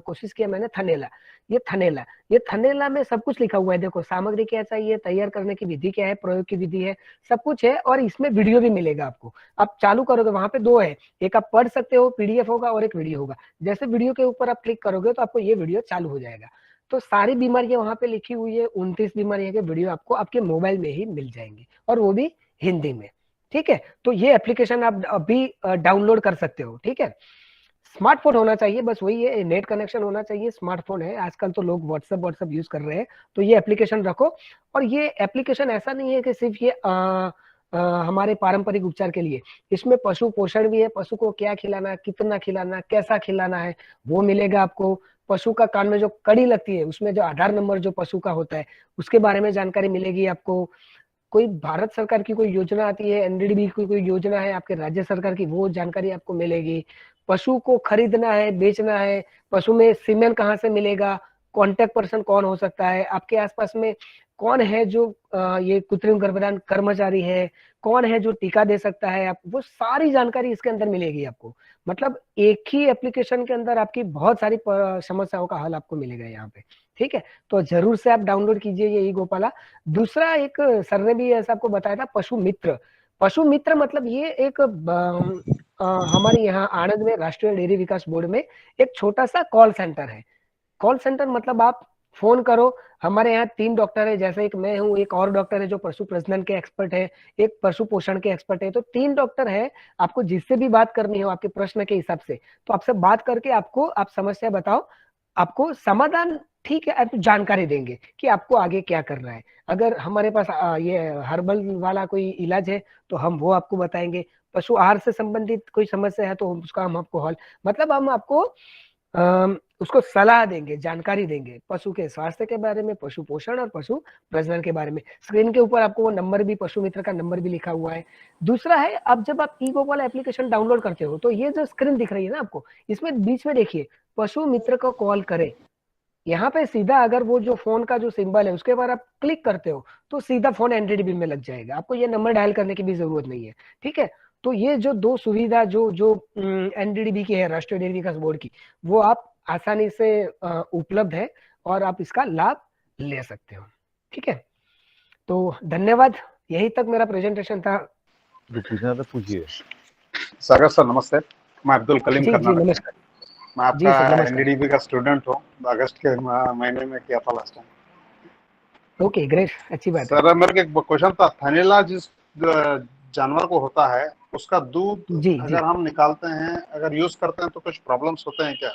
कोशिश किया मैंने, थनेला, ये थनेला में सब कुछ लिखा हुआ है। देखो सामग्री क्या चाहिए, तैयार करने की विधि क्या है, प्रयोग की विधि है, सब कुछ है, और इसमें वीडियो भी मिलेगा आपको। आप चालू करोगे, वहां पे 2 है, एक आप पढ़ सकते हो, पीडीएफ होगा, और एक वीडियो होगा। जैसे वीडियो के ऊपर आप क्लिक करोगे तो आपको ये वीडियो चालू हो जाएगा। तो सारी बीमारियां वहां पे लिखी हुई है, 29 बीमारियों के वीडियो आपको आपके मोबाइल में ही मिल जाएंगे, और वो भी हिंदी में। ठीक है, तो ये एप्लीकेशन आप अभी डाउनलोड कर सकते हो। ठीक है, स्मार्टफोन होना चाहिए, बस वही है, नेट कनेक्शन होना चाहिए, स्मार्टफोन है, आजकल तो लोग व्हाट्सएप यूज कर रहे हैं, तो ये एप्लीकेशन रखो। और ये एप्लीकेशन ऐसा नहीं है कि सिर्फ ये हमारे पारंपरिक उपचार के लिए, इसमें पशु पोषण भी है, पशु को क्या खिलाना, कितना खिलाना, कैसा खिलाना है, वो मिलेगा आपको। पशु का कान में जो कड़ी लगती है, उसमें जो आधार नंबर जो पशु का होता है, उसके बारे में जानकारी मिलेगी आपको। कोई भारत सरकार की कोई योजना आती है, एनडीडीबी की कोई योजना है आपके राज्य सरकार की, वो जानकारी आपको मिलेगी। पशु को खरीदना है, बेचना है, पशु में सीमेन कहाँ से मिलेगा, कॉन्टेक्ट पर्सन कौन हो सकता है, आपके आसपास में कौन है जो ये कृत्रिम गर्भधान कर्मचारी है, कौन है जो टीका दे सकता है, आप वो सारी जानकारी इसके अंदर मिलेगी आपको। मतलब एक ही एप्लीकेशन के अंदर आपकी बहुत सारी समस्याओं का हल आपको मिलेगा यहाँ पे। ठीक है, तो जरूर से आप डाउनलोड कीजिए ये ई गोपाला। दूसरा एक सर ने भी ऐसा आपको बताया था, पशु मित्र। पशु मित्र मतलब ये एक हमारे यहाँ आनंद में राष्ट्रीय डेयरी विकास बोर्ड में एक छोटा सा कॉल सेंटर है। कॉल सेंटर मतलब आप फोन करो, हमारे यहाँ 3 डॉक्टर है, जैसे एक मैं हूँ, एक और डॉक्टर है जो पशु प्रजनन के एक्सपर्ट है, एक पशु पोषण के एक्सपर्ट है, तो 3 डॉक्टर है। आपको जिससे भी बात करनी हो आपके प्रश्न के हिसाब से, तो आपसे बात करके आपको आप समस्या बताओ, आपको समाधान, ठीक है, आप जानकारी देंगे कि आपको आगे क्या करना है। अगर हमारे पास ये हर्बल वाला कोई इलाज है तो हम वो आपको बताएंगे। पशु आहार से संबंधित कोई समस्या है तो उसका हम आपको हल, मतलब हम आपको उसको सलाह देंगे, जानकारी देंगे पशु के स्वास्थ्य के बारे में, पशु पोषण और पशु प्रजनन के बारे में। स्क्रीन के ऊपर आपको वो नंबर भी, पशु मित्र का नंबर भी लिखा हुआ है। दूसरा है, अब जब आप ई गोपाल एप्लीकेशन डाउनलोड करते हो तो ये जो स्क्रीन दिख रही है ना आपको, इसमें बीच में देखिए पशु मित्र को कॉल करें, यहाँ पे सीधा अगर वो जो फोन का जो सिंबल है उसके ऊपर आप क्लिक करते हो तो सीधा फोन एनडीडीबी में लग जाएगा, आपको ये नंबर डायल करने की भी जरूरत नहीं है। ठीक है, तो ये जो दो सुविधा जो जो एनडीडीबी की है, राष्ट्रीय डेयरी विकास बोर्ड की, वो आप आसानी से उपलब्ध है और आप इसका लाभ ले सकते हो। ठीक है, तो धन्यवाद, यही तक मेरा प्रेजेंटेशन था। जो पूछना था पूछिए। सागर सर नमस्ते, मैं अब्दुल कलीम जी जी कर्नाटक। नमस्कार। मैं जी सर, आपका नमस्कार। एनडीडीबी का स्टूडेंट हूँ, अगस्त के महीने में किया था लास्ट टाइम। ओके ग्रेट, अच्छी बात है। सर मेरे को एक क्वेश्चन था, थैलेला जिस जानवर को होता है उसका दूध जी जी, अगर हम निकालते हैं, अगर यूज करते हैं तो कुछ प्रॉब्लम्स होते हैं क्या?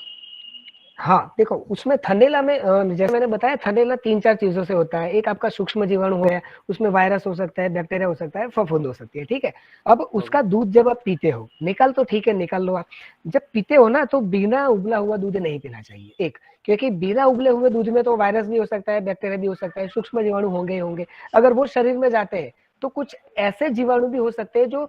हाँ देखो, उसमें थनैला में जैसे मैंने बताया, थनैला 3-4 चीजों से होता है। एक आपका सूक्ष्म जीवाणु है, उसमें वायरस हो सकता है, बैक्टीरिया हो सकता है, फफूंद हो सकती है। ठीक है, अब उसका दूध जब आप पीते हो, निकाल तो ठीक है, निकाल लो आप। जब पीते हो ना तो बिना उबला हुआ दूध नहीं पीना चाहिए, एक, क्योंकि बिना उबले हुए दूध में तो वायरस भी हो सकता है, बैक्टीरिया भी हो सकता है, सूक्ष्म जीवाणु होंगे ही होंगे। अगर वो शरीर में जाते हैं तो कुछ ऐसे जीवाणु भी हो सकते हैं जो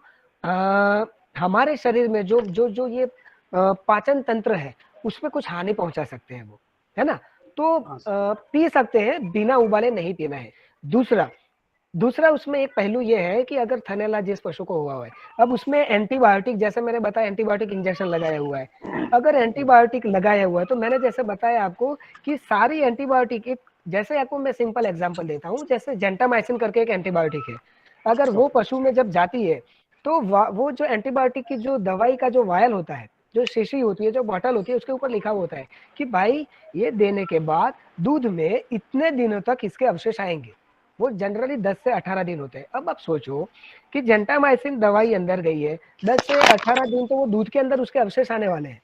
हमारे शरीर में जो जो जो ये पाचन तंत्र है उसमें कुछ हानि पहुंचा सकते हैं वो, है ना। तो पी सकते हैं, बिना उबाले नहीं पीना है। दूसरा उसमें एक पहलू ये है कि अगर थनैला जिस पशु को हुआ है, अब उसमें एंटीबायोटिक, जैसे मैंने बताया एंटीबायोटिक इंजेक्शन लगाया हुआ है। अगर एंटीबायोटिक लगाया हुआ है तो मैंने जैसे बताया आपको कि सारी एंटीबायोटिक, एक जैसे आपको मैं सिंपल एग्जांपल देता हूँ, जैसे जेंटामाइसिन करके एक एंटीबायोटिक है, अगर वो पशु में जब जाती है तो वो जो एंटीबायोटिक की जो दवाई का जो वायल होता है, जो शीशी होती है, जो बॉटल होती है, उसके ऊपर लिखा होता है कि भाई ये देने के बाद दूध में इतने दिनों तक इसके अवशेष आएंगे। वो जनरली 10 से 18 दिन होते हैं। अब आप सोचो कि जेंटामाइसिन दवाई अंदर गई है, 10 से 18 दिन तो वो दूध के अंदर उसके अवशेष आने वाले हैं।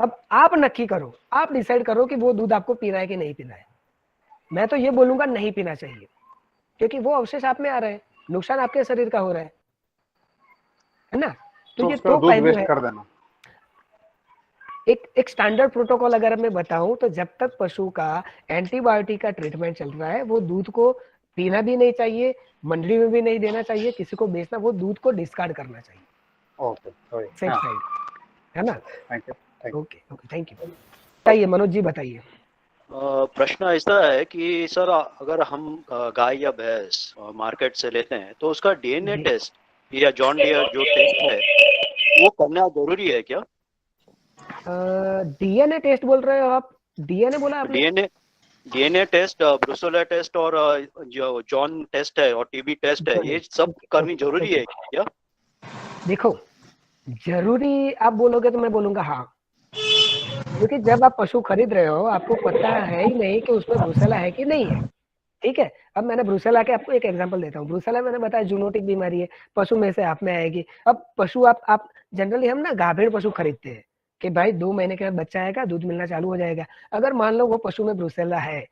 अब आप नक्की करो, आप डिसाइड करो कि वो दूध आपको पीना है कि नहीं पीना है। मैं तो ये बोलूंगा नहीं पीना चाहिए, क्योंकि वो अवशेष आप में आ रहे हैं, नुकसान आपके शरीर का हो रहा है ना। तो ये तो पहलू है। कर देना। एक स्टैंडर्ड प्रोटोकॉल अगर मैं बताऊं तो जब तक पशु का एंटीबायोटिक का ट्रीटमेंट चल रहा है, वो दूध को पीना भी नहीं चाहिए, मंडली में भी नहीं देना चाहिए, किसी को बेचना, वो दूध को डिस्कार्ड करना चाहिए। ओके, सेफ साइड, है ना। Thank you. Okay okay, thank you. बताइए मनोज जी, बताइए। प्रश्न ऐसा है कि सर अगर हम गाय या भैंस मार्केट से लेते हैं तो उसका डीएनए टेस्ट या जॉन डियर जो टेस्ट है वो करना जरूरी है क्या? डीएनए टेस्ट बोल रहे हो आप? डीएनए बोला आपने? डीएनए टेस्ट, ब्रुसेला टेस्ट और जो जॉन टेस्ट है और टीबी टेस्ट है, ये सब करनी जरूरी है क्या? देखो, जरूरी आप बोलोगे तो मैं बोलूंगा हाँ, क्योंकि जब आप पशु खरीद रहे हो आपको पता है ही नहीं कि उसमें ब्रुसेला है कि नहीं है। ठीक है, अब मैंने ब्रुसेला के आपको एक एग्जांपल देता हूँ। ब्रुसेला मैंने बताया जूनोटिक बीमारी है, पशु में से आप में आएगी। अब पशु आप जनरली हम ना गाभिन पशु खरीदते हैं कि भाई 2 महीने के बाद बच्चा आएगा, दूध मिलना चालू हो जाएगा। अगर मान लो वो पशु में ब्रुसेला है,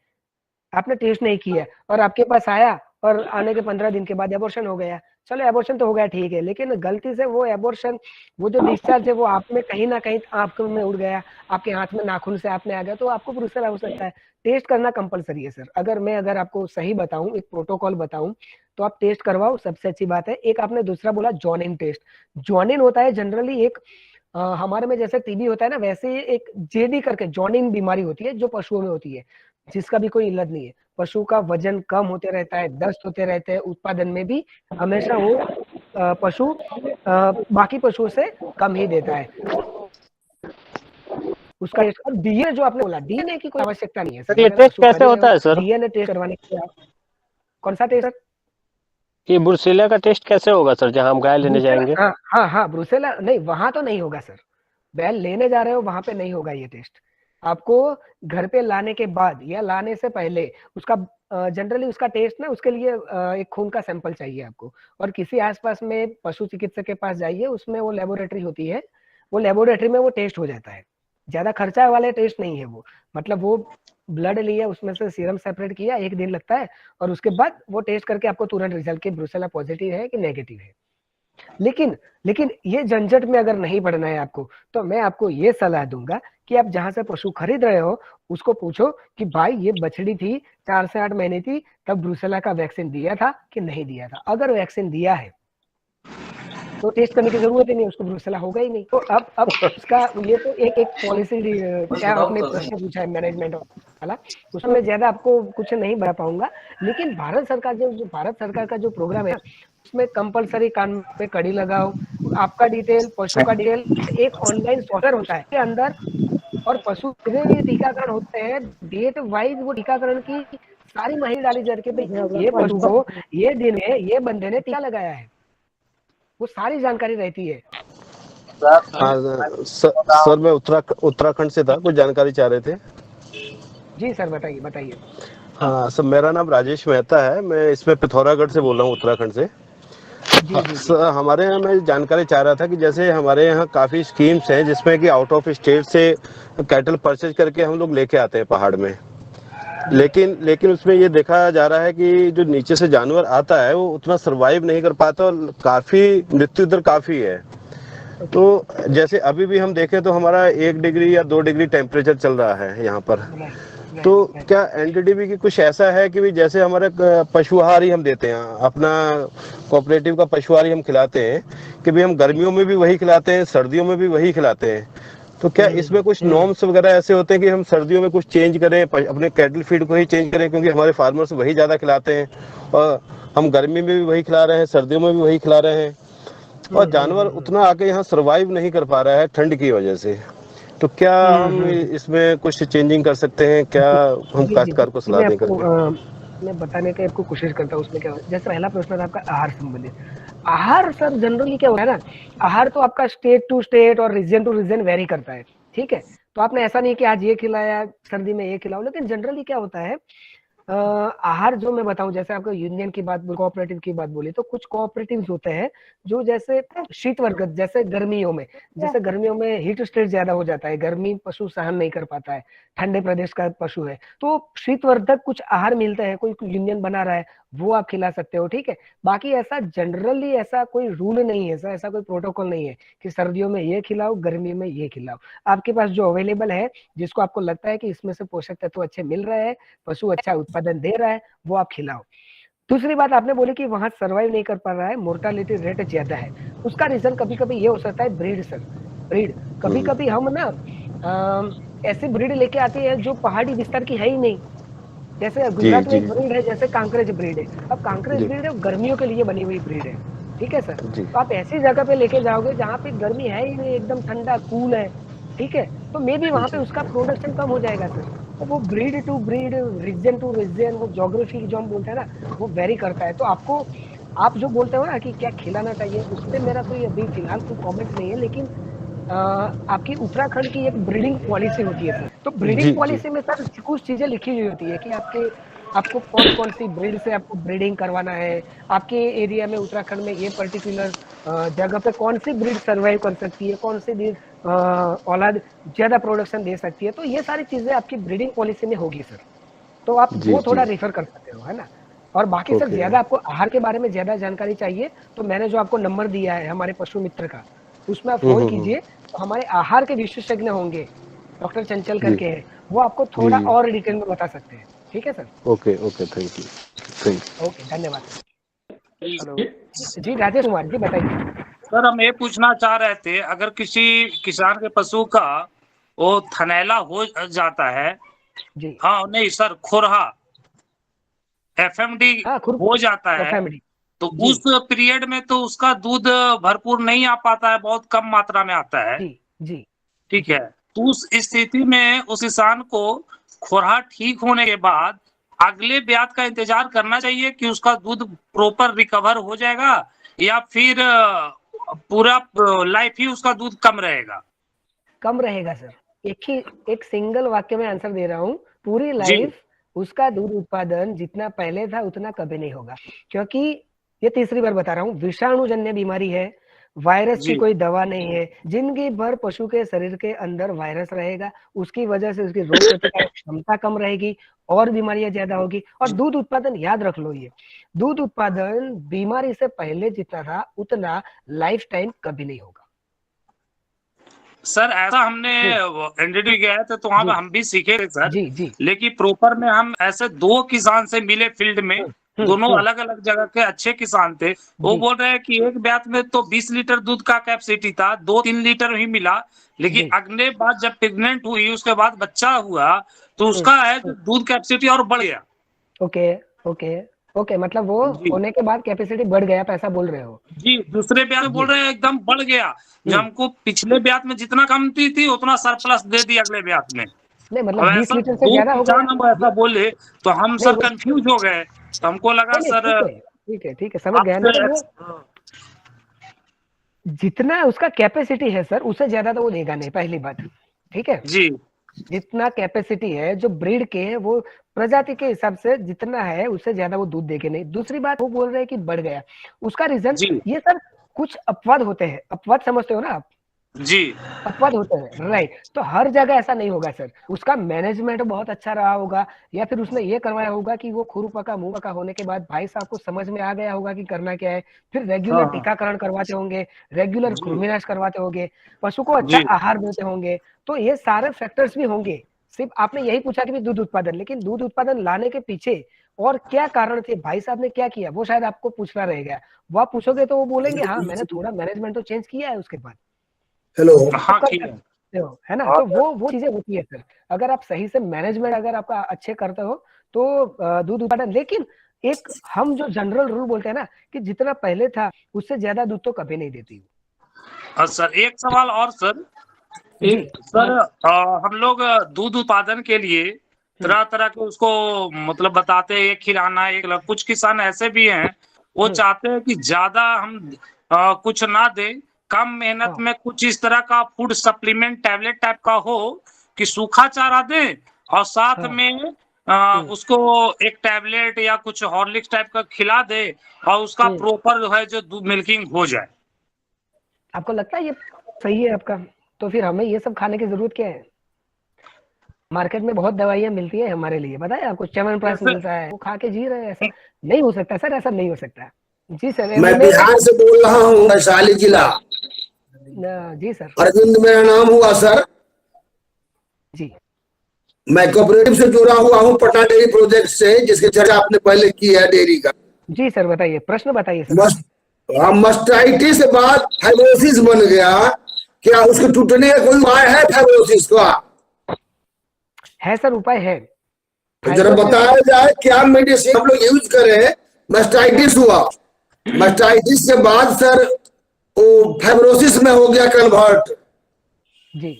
आपने टेस्ट नहीं किया और आपके पास आया और आने के 15 दिन के बाद एबॉर्शन हो गया, चलो एबॉर्शन तो हो गया ठीक है, लेकिन गलती से वो एबॉर्शन, वो जो डिस्चार्ज है वो आप में कहीं ना कहीं आंख में उड़ गया, आपके हाथ में नाखून से आपने आ गया, तो आपको ब्रुसेला हो सकता है। टेस्ट करना कंपलसरी है सर। अगर आपको सही बताऊं, एक प्रोटोकॉल बताऊं, तो आप टेस्ट करवाओ, सबसे अच्छी बात है। एक आपने दूसरा बोला जॉनिन टेस्ट। जॉनिन होता है जनरली एक हमारे में जैसे टीबी होता है ना, वैसे एक जेडी करके जॉनिन बीमारी होती है जो पशुओं में होती है, जिसका भी कोई इलाज नहीं है। पशु का वजन कम होते रहता है, दस्त होते रहते हैं, उत्पादन में भी हमेशा वो पशु बाकी पशुओं से कम ही देता है उसका। डीएनए जो आपने बोला, डीएनए की कोई आवश्यकता नहीं है सर। ये टेस्ट कैसे होता है सर? डीएनए टेस्ट करवाने के लिए कौन सा टेस्ट सर? ये ब्रुसेला का टेस्ट कैसे होगा सर, जहां हम गाय लेने जाएंगे? हाँ, ब्रुसेला नहीं, वहां तो नहीं होगा सर। बैल लेने जा रहे हो वहां पे नहीं होगा ये टेस्ट। आपको घर पे लाने के बाद या लाने से पहले उसका जनरली उसका टेस्ट ना, उसके लिए एक खून का सैंपल चाहिए आपको, और किसी आसपास में पशु चिकित्सक के पास जाइए, उसमें वो लेबोरेटरी होती है, वो लेबोरेटरी में वो टेस्ट हो जाता है। ज्यादा खर्चा वाले टेस्ट नहीं है वो, मतलब वो ब्लड लिया, उसमें से सीरम सेपरेट किया, 1 दिन लगता है और उसके बाद वो टेस्ट करके आपको तुरंत रिजल्ट कि ब्रुसेला पॉजिटिव है कि नेगेटिव है। लेकिन ये झंझट में अगर नहीं पड़ना है आपको, तो मैं आपको ये सलाह दूंगा कि आप जहां से पशु खरीद रहे हो उसको पूछो कि भाई ये बछड़ी थी 4 से 8 महीने थी, तब ब्रुसेला का वैक्सीन दिया था कि नहीं दिया था। अगर वैक्सीन दिया है तो टेस्ट करने की जरूरत ही नहीं, उसको ब्रुसेला होगा ही नहीं। तो अब उसका ये तो एक पॉलिसी, क्या आपने प्रश्न पूछा है मैनेजमेंट वाला, उसमें मैं ज्यादा आपको कुछ नहीं बता पाऊंगा। लेकिन भारत सरकार का जो प्रोग्राम है उसमें कंपलसरी कान पे कड़ी लगाओ, आपका डिटेल, पशु का डिटेल, एक ऑनलाइन सॉफ्टवेयर होता है के अंदर, और पशु भी टीकाकरण होते हैं, डेट वाइज वो टीकाकरण की सारी माहिती डाली जाती है, ये पशु को ये दिन में ये बंदे ने टीका लगाया है, वो सारी जानकारी रहती है। सर मैं उत्तराखंड से था, कुछ जानकारी चाह रहे थे। जी सर बताइए। हाँ सर, मेरा नाम राजेश मेहता है, मैं इसमें पिथौरागढ़ से बोल रहा हूँ, उत्तराखंड से। सर हमारे यहाँ मैं जानकारी चाह रहा था कि जैसे हमारे यहाँ काफ़ी स्कीम्स हैं जिसमें कि आउट ऑफ स्टेट से कैटल परचेज करके हम लोग लेके आते हैं पहाड़ में, लेकिन उसमें ये देखा जा रहा है कि जो नीचे से जानवर आता है वो उतना सरवाइव नहीं कर पाता और काफ़ी मृत्यु दर काफ़ी है। तो जैसे अभी भी हम देखें तो हमारा 1 डिग्री या 2 डिग्री टेम्परेचर चल रहा है यहाँ पर, तो क्या एनडीडीबी की कुछ ऐसा है कि भी जैसे हमारे पशु आहार ही हम देते हैं, अपना कोऑपरेटिव का पशु आहार ही हम खिलाते हैं कि भी हम गर्मियों में भी वही खिलाते हैं, सर्दियों में भी वही खिलाते हैं, तो क्या इसमें कुछ नॉर्म्स वगैरह ऐसे होते हैं कि हम सर्दियों में कुछ चेंज करें, अपने कैटल फीड को ही चेंज करें, क्योंकि हमारे फार्मर्स वही ज़्यादा खिलाते हैं और हम गर्मी में भी वही खिला रहे हैं, सर्दियों में भी वही खिला रहे हैं, और जानवर उतना आके यहाँ सर्वाइव नहीं कर पा रहा है ठंड की वजह से। तो क्या हम इसमें कुछ चेंजिंग कर सकते हैं? क्या हम काश्तकार को सलाह दें? मैं बताने की आपको कोशिश करता हूँ। उसमें क्या, जैसे पहला प्रश्न था आपका आहार संबंधित। आहार सर जनरली क्या होता है ना, आहार तो आपका स्टेट टू स्टेट और रीजन टू रीजन वेरी करता है, ठीक है। तो आपने ऐसा नहीं कि आज ये खिलाया, सर्दी में ये खिलाओ, लेकिन जनरली क्या होता है, आहार जो मैं बताऊं, जैसे आपको यूनियन की बात, कोऑपरेटिव की बात बोली, तो कुछ कोऑपरेटिव्स होते हैं जो जैसे शीत वर्ग, जैसे गर्मियों में हीट स्ट्रेस ज्यादा हो जाता है, गर्मी पशु सहन नहीं कर पाता है, ठंडे प्रदेश का पशु है, तो शीतवर्धक कुछ आहार मिलता है, कोई यूनियन बना रहा है, वो आप खिला सकते हो, ठीक है। बाकी ऐसा जनरली ऐसा कोई रूल नहीं है, ऐसा कोई प्रोटोकॉल नहीं है कि सर्दियों में ये खिलाओ, गर्मी में ये खिलाओ। आपके पास जो अवेलेबल है, जिसको आपको लगता है कि इसमें से पोषक तत्व अच्छे मिल रहे हैं, पशु अच्छा उत्पादन दे रहा है, वो आप खिलाओ। दूसरी बात आपने बोली कि वहां सर्वाइव नहीं कर पा रहा है, मोर्टालिटी रेट ज्यादा है, उसका रीजन कभी कभी ये हो सकता है ब्रीड सर, ब्रीड कभी कभी हम ना ऐसी ब्रीड लेके आते हैं जो पहाड़ी विस्तार की है ही नहीं। जैसे गुजरात में एक ब्रीड है, जैसे कांकरेज ब्रीड है, अब कांकरेज ब्रीड है गर्मियों के लिए बनी हुई ब्रीड है, ठीक है सर। तो आप ऐसी जगह पे लेके जाओगे जहाँ पे गर्मी है ही नहीं, एकदम ठंडा कूल है, ठीक है, तो मे बी वहाँ पे उसका प्रोडक्शन कम हो जाएगा सर। तो वो breed to breed, region to region, वो ज्योग्राफी जो हम बोलते हैं ना, वो वेरी करता है। तो आपको, आप जो बोलते हो ना कि क्या खिलाना चाहिए, उससे मेरा कोई अभी फिलहाल कोई कॉमेंट नहीं है, लेकिन आपकी उत्तराखंड की एक ब्रीडिंग पॉलिसी होती है सर। तो ब्रीडिंग पॉलिसी में सर कुछ चीजें लिखी हुई होती है कि आपको कौन कौन सी ब्रीड से आपको ब्रीडिंग करवाना है, आपके एरिया में उत्तराखंड में ये पर्टिकुलर जगह पे कौन सी ब्रीड सर्वाइव कर सकती है, कौन सी ब्रीड औलाद ज्यादा प्रोडक्शन दे सकती है, तो ये सारी चीजें आपकी ब्रीडिंग पॉलिसी में होगी सर। तो आप वो थोड़ा रेफर कर सकते हो, है ना। और बाकी सर ज्यादा आपको आहार के बारे में ज्यादा जानकारी चाहिए तो मैंने जो आपको नंबर दिया है हमारे पशु मित्र का, उसमें आप फोन कीजिए, तो हमारे आहार के विशेषज्ञ होंगे, डॉक्टर चंचल करके है, वो आपको थोड़ा और डिटेल में बता सकते हैं, ठीक है sir. Okay thank you. Okay, धन्यवाद। हेलो जी, राजेश कुमार जी बताइए। सर हम ये पूछना चाह रहे थे, अगर किसी किसान के पशु का वो थनैला हो जाता है जी, हाँ नहीं सर, खुरहा FMD हो जाता है, तो उस पीरियड में तो उसका दूध भरपूर नहीं आ पाता है, बहुत कम मात्रा में आता है, जी ठीक है। तो उस स्थिति में उस किसान को खुरहा ठीक होने के बाद अगले ब्यात का इंतजार करना चाहिए कि उसका दूध प्रॉपर रिकवर हो जाएगा, या फिर पूरा लाइफ ही उसका दूध कम रहेगा? कम रहेगा सर। एक सिंगल वाक्य में आंसर दे रहा हूँ, पूरी लाइफ उसका दूध उत्पादन जितना पहले था उतना कभी नहीं होगा, क्योंकि ये तीसरी बार बता रहा हूँ, विषाणुजन्य बीमारी है, वायरस की जी कोई दवा नहीं है। जिंदगी भर पशु के शरीर के अंदर वायरस रहेगा, उसकी वजह से उसकी रोग प्रतिकारक क्षमता कम रहेगी और बीमारियां ज्यादा होगी। और दूध उत्पादन याद रख लो, ये दूध उत्पादन बीमारी से पहले जितना था उतना लाइफ टाइम कभी नहीं होगा। सर, ऐसा हमने एनडीडी गया थे तो वहां पे हम भी सीखे थे सर। जी जी लेकिन प्रॉपर में हम ऐसे 2 किसान से मिले फील्ड में, दोनों अलग अलग जगह के अच्छे किसान थे। वो बोल रहे हैं कि एक ब्यात में तो 20 लीटर दूध का कैपेसिटी था, 2-3 लीटर ही मिला, लेकिन अगले बार जब प्रेग्नेंट हुई उसके बाद बच्चा हुआ तो उसका है जो दूध कैपेसिटी और बढ़ गया। ओके ओके ओके, मतलब वो होने के बाद कैपेसिटी बढ़ गया, पैसा बोल रहे हो जी। दूसरे ब्यात में बोल रहे हैं एकदम बढ़ गया, जो हमको पिछले ब्यात में जितना कमती थी उतना सरप्लस दे दी अगले ब्यात में। नहीं, मतलब 20 लीटर से ज्यादा हो गया। हम ऐसा बोले तो हम सर कंफ्यूज हो गए, तो हमको लगा सर ठीक है समझ गया ना। तो जितना उसका कैपेसिटी है सर उससे ज्यादा तो वो देगा नहीं, पहली बात, ठीक है जी। जितना कैपेसिटी है जो ब्रीड के है वो प्रजाति के हिसाब से जितना है उससे ज्यादा वो दूध देके नहीं। दूसरी बात वो बोल रहे हैं कि बढ़ गया, उसका रीजन ये सर कुछ अपवाद होते हैं। अपवाद समझते हो ना आप? जी, अपवाद होते हैं, राइट। तो हर जगह ऐसा नहीं होगा सर, उसका मैनेजमेंट बहुत अच्छा रहा होगा, या फिर उसने ये करवाया होगा कि वो खुर पका मुंह पका होने के बाद भाई साहब को समझ में आ गया होगा कि करना क्या है। फिर रेगुलर टीकाकरण करवाते होंगे, रेगुलर कृमिनाश करवाते होंगे, पशु को अच्छा आहार देते होंगे। तो ये सारे फैक्टर्स भी होंगे। सिर्फ आपने यही पूछा कि दूध उत्पादन, लेकिन दूध उत्पादन लाने के पीछे और क्या कारण थे, भाई साहब ने क्या किया, वो शायद आपको पूछना रहेगा। वो आप पूछोगे तो वो बोलेंगे हाँ मैंने थोड़ा मैनेजमेंट तो चेंज किया है उसके बाद। हेलो, है ना। तो वो चीजें होती है सर, अगर आप सही से मैनेजमेंट अगर आपका अच्छे करते हो तो दूध उत्पादन। लेकिन एक हम जो जनरल रूल बोलते हैं ना कि जितना पहले था उससे ज्यादा दूध तो कभी नहीं देती। सर एक सवाल और सर, सर हम लोग दूध उत्पादन के लिए तरह तरह के उसको मतलब बताते हैं, एक खिलाना एक, कुछ किसान ऐसे भी हैं वो चाहते हैं कि ज्यादा हम कुछ ना दे, कम मेहनत में कुछ इस तरह का फूड सप्लीमेंट टैबलेट टाइप का हो कि सूखा चारा दें और साथ में उसको एक टैबलेट या कुछ हॉर्लिक्स टाइप का खिला दे और उसका प्रॉपर जो है जो दूध मिल्किंग हो जाए। आपको लगता है ये सही है आपका? तो फिर हमें ये सब खाने की जरूरत क्या है? मार्केट में बहुत दवाइयां मिलती है हमारे लिए, बताया आपको, च्यवनप्राश मिलता है, वो खा के जी रहे हैं। ऐसा नहीं हो सकता सर, ऐसा नहीं हो सकता। जी सर, मैं बिहार से बोल रहा हूँ, वैशाली जिला। जी सर। अरविंद मेरा नाम हुआ सर जी। मैं कोऑपरेटिव से जुड़ा हुआ हूँ, पटना डेयरी प्रोजेक्ट से, जिसकी चर्चा आपने पहले की है डेयरी का। जी सर बताइए, प्रश्न बताइए सर। मस्टाइटिस के बाद फाइब्रोसिस बन गया, क्या उसके टूटने का कोई उपाय है? फाइब्रोसिस का है सर, उपाय है। जरा बताया जाए क्या मेडिसिन हम लोग यूज करें? मस्टाइटिस हुआ, मस्टाइटिस के बाद सर वो फाइब्रोसिस में हो गया कन्वर्ट,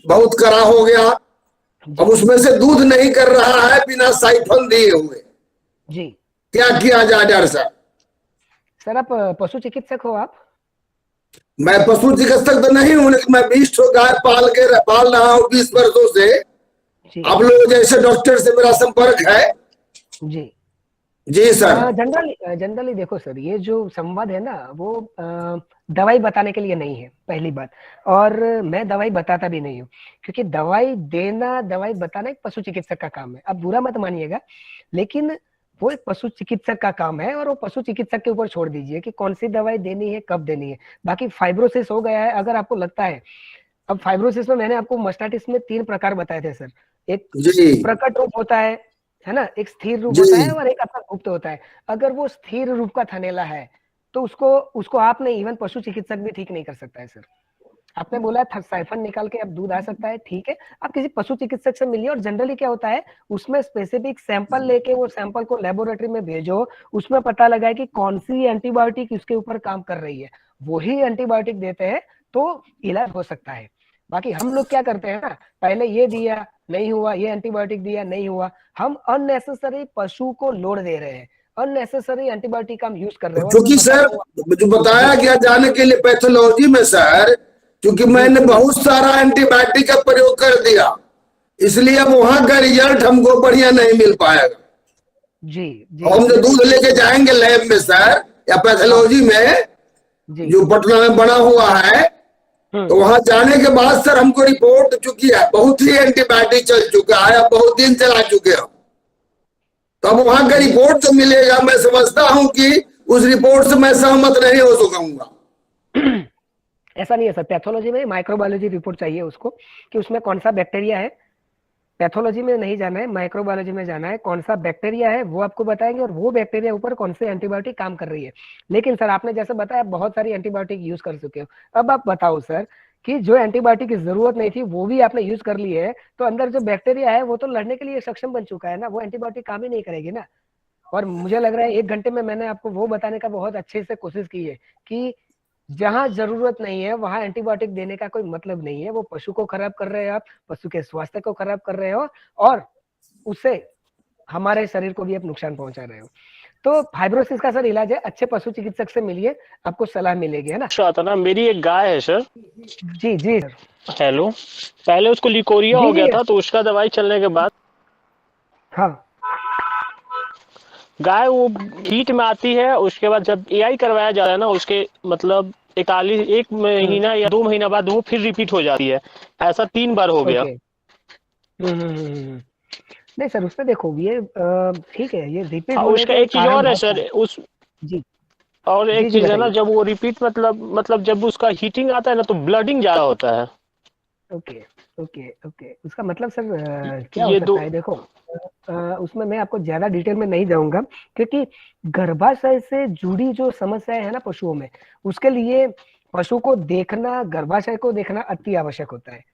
बहुत कड़ा हो गया, अब उसमें से दूध नहीं कर रहा है बिना साइफन दिए हुए। जी, क्या किया जाए डॉक्टर साहब? सर आप पशु चिकित्सक हो आप? मैं पशु चिकित्सक तो नहीं हूँ, लेकिन मैं 20 गाय पाल रहा हूँ 20 वर्षों से। आप लोग जैसे डॉक्टर से मेरा संपर्क है। जी जी सर। जनरली देखो सर, ये जो संवाद है ना वो दवाई बताने के लिए नहीं है, पहली बात। और मैं दवाई बताता भी नहीं हूँ, क्योंकि दवाई देना, दवाई बताना एक पशु चिकित्सक का काम है। अब बुरा मत मानिएगा, लेकिन वो एक पशु चिकित्सक का काम है और वो पशु चिकित्सक के ऊपर छोड़ दीजिए कि कौन सी दवाई देनी है, कब देनी है। बाकी फाइब्रोसिस हो गया है, अगर आपको लगता है, अब फाइब्रोसिस में मैंने आपको मस्टाइटिस में 3 प्रकार बताए थे सर। एक प्रकट रूप होता है ना, एक स्थिर रूप होता है और एक आपका गुप्त होता है। अगर वो स्थिर रूप का थनैला है तो उसको आपने इवन पशु चिकित्सक भी ठीक नहीं कर सकता है सर। आपने बोला साइफन निकाल के अब दूध आ सकता है, ठीक है, आप किसी पशु चिकित्सक से मिलिए। और जनरली क्या होता है, उसमें स्पेसिफिक सैंपल लेके वो सैंपल को लेबोरेटरी में भेजो, उसमें पता लगा कि कौन सी एंटीबायोटिक इसके ऊपर काम कर रही है, वही एंटीबायोटिक देते हैं तो इलाज हो सकता है। बाकी हम लोग क्या करते हैं ना, पहले ये दिया नहीं हुआ, ये एंटीबायोटिक दिया नहीं हुआ, हम अननेसेसरी पशु को लोड दे रहे हैं, अननेसेसरी एंटीबायोटिक हम यूज कर रहे हैं। क्योंकि सर जो बताया गया जाने के लिए पैथोलॉजी में सर, क्योंकि मैंने बहुत सारा एंटीबायोटिक का प्रयोग कर दिया, इसलिए अब वहां का रिजल्ट हमको बढ़िया नहीं मिल पाएगा। जी, हम जो दूध लेके जाएंगे लैब में सर या पैथोलॉजी में, जो पटना में बना हुआ है, तो वहां जाने के बाद सर हमको रिपोर्ट चुकी है, बहुत ही एंटीबायोटिक चल चुका है, अब बहुत दिन चला चुके हैं। तो अब वहां का रिपोर्ट जो मिलेगा, मैं समझता हूं कि उस रिपोर्ट से मैं सहमत नहीं हो सकूंगा। ऐसा नहीं है सर, पैथोलॉजी में माइक्रोबायोलॉजी रिपोर्ट चाहिए उसको कि उसमें कौन सा बैक्टीरिया है। पैथोलॉजी में नहीं जाना है, माइक्रोबायोलॉजी में जाना है, कौन सा बैक्टीरिया है वो आपको बताएंगे और वो बैक्टीरिया ऊपर कौन से एंटीबायोटिक काम कर रही है। लेकिन सर आपने जैसे बताया बहुत सारी एंटीबायोटिक यूज कर चुके हो, अब आप बताओ सर कि जो एंटीबायोटिक की जरूरत नहीं थी वो भी आपने यूज कर ली है, तो अंदर जो बैक्टीरिया है वो तो लड़ने के लिए सक्षम बन चुका है ना, वो एंटीबायोटिक काम ही नहीं करेगी ना। और मुझे लग रहा है 1 घंटे में मैंने आपको वो बताने का बहुत अच्छे से कोशिश की है कि जहां जरूरत नहीं है वहां एंटीबायोटिक देने का कोई मतलब नहीं है। वो पशु को खराब कर रहे हो आप, पशु के स्वास्थ्य को खराब कर रहे हो और उससे हमारे शरीर को भी आप नुकसान पहुंचा रहे हो। तो फाइब्रोसिस का सर इलाज है, अच्छे पशु चिकित्सक से मिलिए, आपको सलाह मिलेगी, है ना। आता ना, मेरी एक गाय है सर। जी जी सर। हेलो, पहले उसको लिकोरिया हो गया था, तो उसका दवाई चलने के बाद हाँ गाय वो हीट में आती है। उसके बाद जब एआई करवाया जा रहा है ना, उसके मतलब 1 महीना या 2 महीना बाद वो फिर रिपीट हो जाती है। ऐसा 3 बार हो गया। नहीं सर, उसमें देखो ये ठीक है, ये रिपीट हाँ, होने उसका के एक चीज कारण और है बहुत सर, सारे- उस जी और एक जी चीज है ना, बताइए। जब वो रिपीट मतलब जब उसका हीटिंग आता है ना, तो ब्लडिंग ज्यादा होता है। ओके ओके ओके, उसका मतलब सर क्या हो ये सकता है, देखो उसमें मैं आपको ज्यादा डिटेल में नहीं जाऊंगा, क्योंकि गर्भाशय से जुड़ी जो समस्याएं है ना पशुओं में, उसके लिए पशु को देखना, गर्भाशय को देखना अति आवश्यक होता है।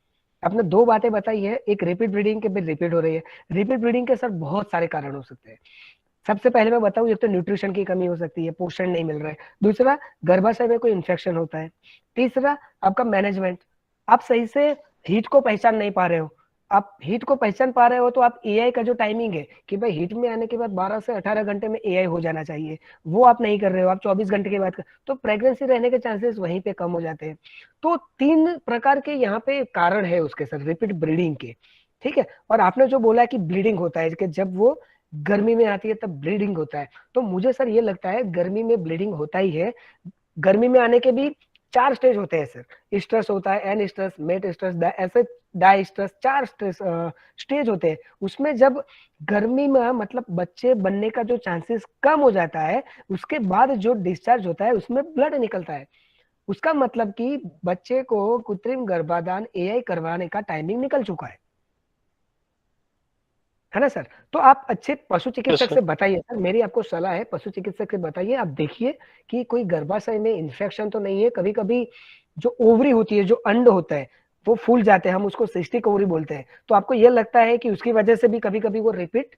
आपने 2 बातें बताई है, एक रिपीट ब्रीडिंग के फिर रिपीट हो रही है। रिपीट ब्रीडिंग के सर बहुत सारे कारण हो सकते हैं। सबसे पहले मैं बताऊं, एक तो न्यूट्रिशन की कमी हो सकती है, पोषण नहीं मिल रहा है। दूसरा, गर्भाशय में कोई इन्फेक्शन होता है। तीसरा, आपका मैनेजमेंट, आप सही से हीट को पहचान नहीं पा रहे हो। आप हीट को पहचान पा रहे हो तो आप एआई का जो टाइमिंग है कि भाई हीट में आने के बाद 12 से 18 घंटे में एआई हो जाना चाहिए, वो आप नहीं कर रहे हो, आप 24 घंटे के बाद तो प्रेगनेंसी रहने के चांसेस वहीं पे कम हो जाते हैं। तो 3 प्रकार के यहाँ पे कारण है उसके साथ रिपीट ब्रीडिंग के, ठीक है। और आपने जो बोला कि ब्लीडिंग होता है कि जब वो गर्मी में आती है तब ब्लीडिंग होता है, तो मुझे सर ये लगता है गर्मी में ब्लीडिंग होता ही है। गर्मी में आने के भी 4 स्टेज होते हैं सर, स्ट्रेस होता है, एन स्ट्रेस, मेट स्ट्रेस, ऐसे डाई स्ट्रेस, 4 स्ट्रेस स्टेज होते हैं। उसमें जब गर्मी में मतलब बच्चे बनने का जो चांसेस कम हो जाता है, उसके बाद जो डिस्चार्ज होता है उसमें ब्लड निकलता है। उसका मतलब कि बच्चे को कृत्रिम गर्भाधान एआई करवाने का टाइमिंग निकल चुका है ना सर। तो आप अच्छे पशु चिकित्सक से बताइए सर, मेरी आपको सलाह है, पशु चिकित्सक से बताइए, आप देखिए कि कोई गर्भाशय में इन्फेक्शन तो नहीं है। कभी कभी जो ओवरी होती है, जो अंड होता है, वो फूल जाते हैं, हम उसको सिस्टिक ओवरी बोलते हैं। तो आपको ये लगता है कि उसकी वजह से भी कभी कभी वो रिपीट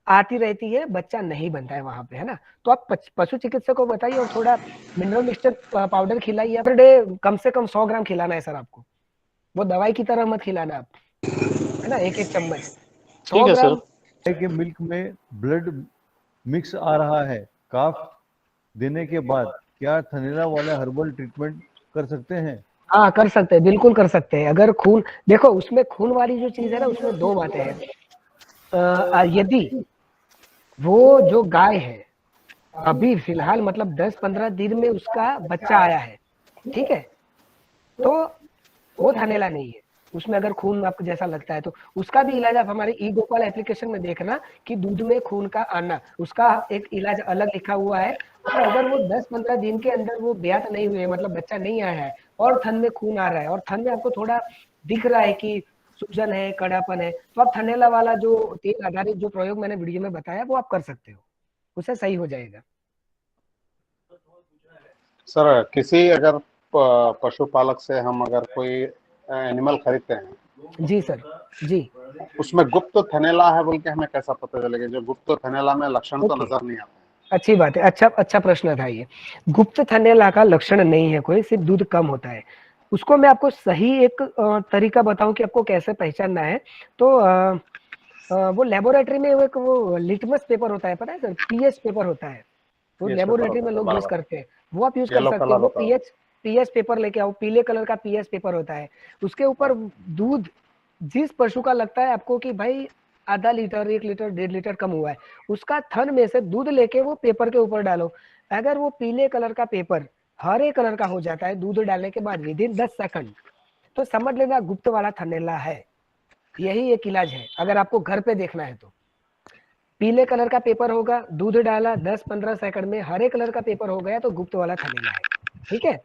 आती रहती है, बच्चा नहीं बनता है वहां पे, है ना। तो आप पशु चिकित्सक को बताइए और थोड़ा मिनरल मिक्सचर पाउडर खिलाइए पर डे, कम से कम 100 ग्राम खिलाना है सर आपको, वो दवाई की तरह मत खिलाना आप, है ना, 1-1 चम्मच। ठीक है सर। के मिल्क में ब्लड मिक्स आ रहा है, काफ देने के बाद क्या थनैला वाला हर्बल ट्रीटमेंट कर सकते हैं? हाँ कर सकते हैं, बिल्कुल कर सकते हैं। अगर खून, देखो उसमें खून वाली जो चीज है ना, उसमें 2 बातें हैं। यदि वो जो गाय है अभी फिलहाल मतलब 10-15 दिन में उसका बच्चा आया है, ठीक है, तो वो थनैला नहीं है, उसमें अगर खून आपको जैसा लगता है तो उसका भी इलाज आप हमारे ई गोपाल एप्लीकेशन में देखना कि दूध में खून का आना, उसका एक इलाज अलग लिखा हुआ है। और अगर वो 10-15 दिन के अंदर वो ब्यात नहीं हुए, मतलब बच्चा नहीं आया है और थन में खून आ रहा है और थन में आपको थोड़ा दिख रहा है कि सूजन है, कड़ापन है, तो आप थनैला वाला जो तेल आधारित जो प्रयोग मैंने वीडियो में बताया वो आप कर सकते हो, उससे सही हो जाएगा। सर किसी अगर पशुपालक से हम अगर कोई एनिमल खरीदते हैं, जी सर, जी, उसमें गुप्त थनैला है बोल के हमें कैसा पता चलेगा? जो गुप्त थनैला में लक्षण तो नजर नहीं आते। अच्छी बात है, अच्छा प्रश्न था ये। गुप्त थनैला का लक्षण नहीं है कोई, सिर्फ दूध कम होता है। उसको मैं आपको सही एक तरीका बताऊं कि आपको कैसे पहचानना है। तो वो लेबोरेटरी में एक वो लिटमस पेपर होता है, पता है सर, पीएच पेपर होता है, वो लेबोरेटरी में लोग यूज करते हैं, वो आप यूज कर सकते हो। वो पीएच पेपर लेके आओ, पीले कलर का पीएच पेपर होता है, उसके ऊपर दूध जिस पशु का लगता है आपको कि भाई आधा लीटर, 1 लीटर, 1.5 लीटर कम हुआ है, उसका थन में से दूध लेके वो पेपर के ऊपर डालो। अगर वो पीले कलर का पेपर हरे कलर का हो जाता है दूध डालने के बाद विदिन 10 सेकंड, तो समझ लेना गुप्त वाला थनैला है। यही एक इलाज है अगर आपको घर पे देखना है तो। पीले कलर का पेपर होगा, दूध डाला 10-15 सेकंड में हरे कलर का पेपर हो गया तो गुप्त वाला थनैला है। ठीक है,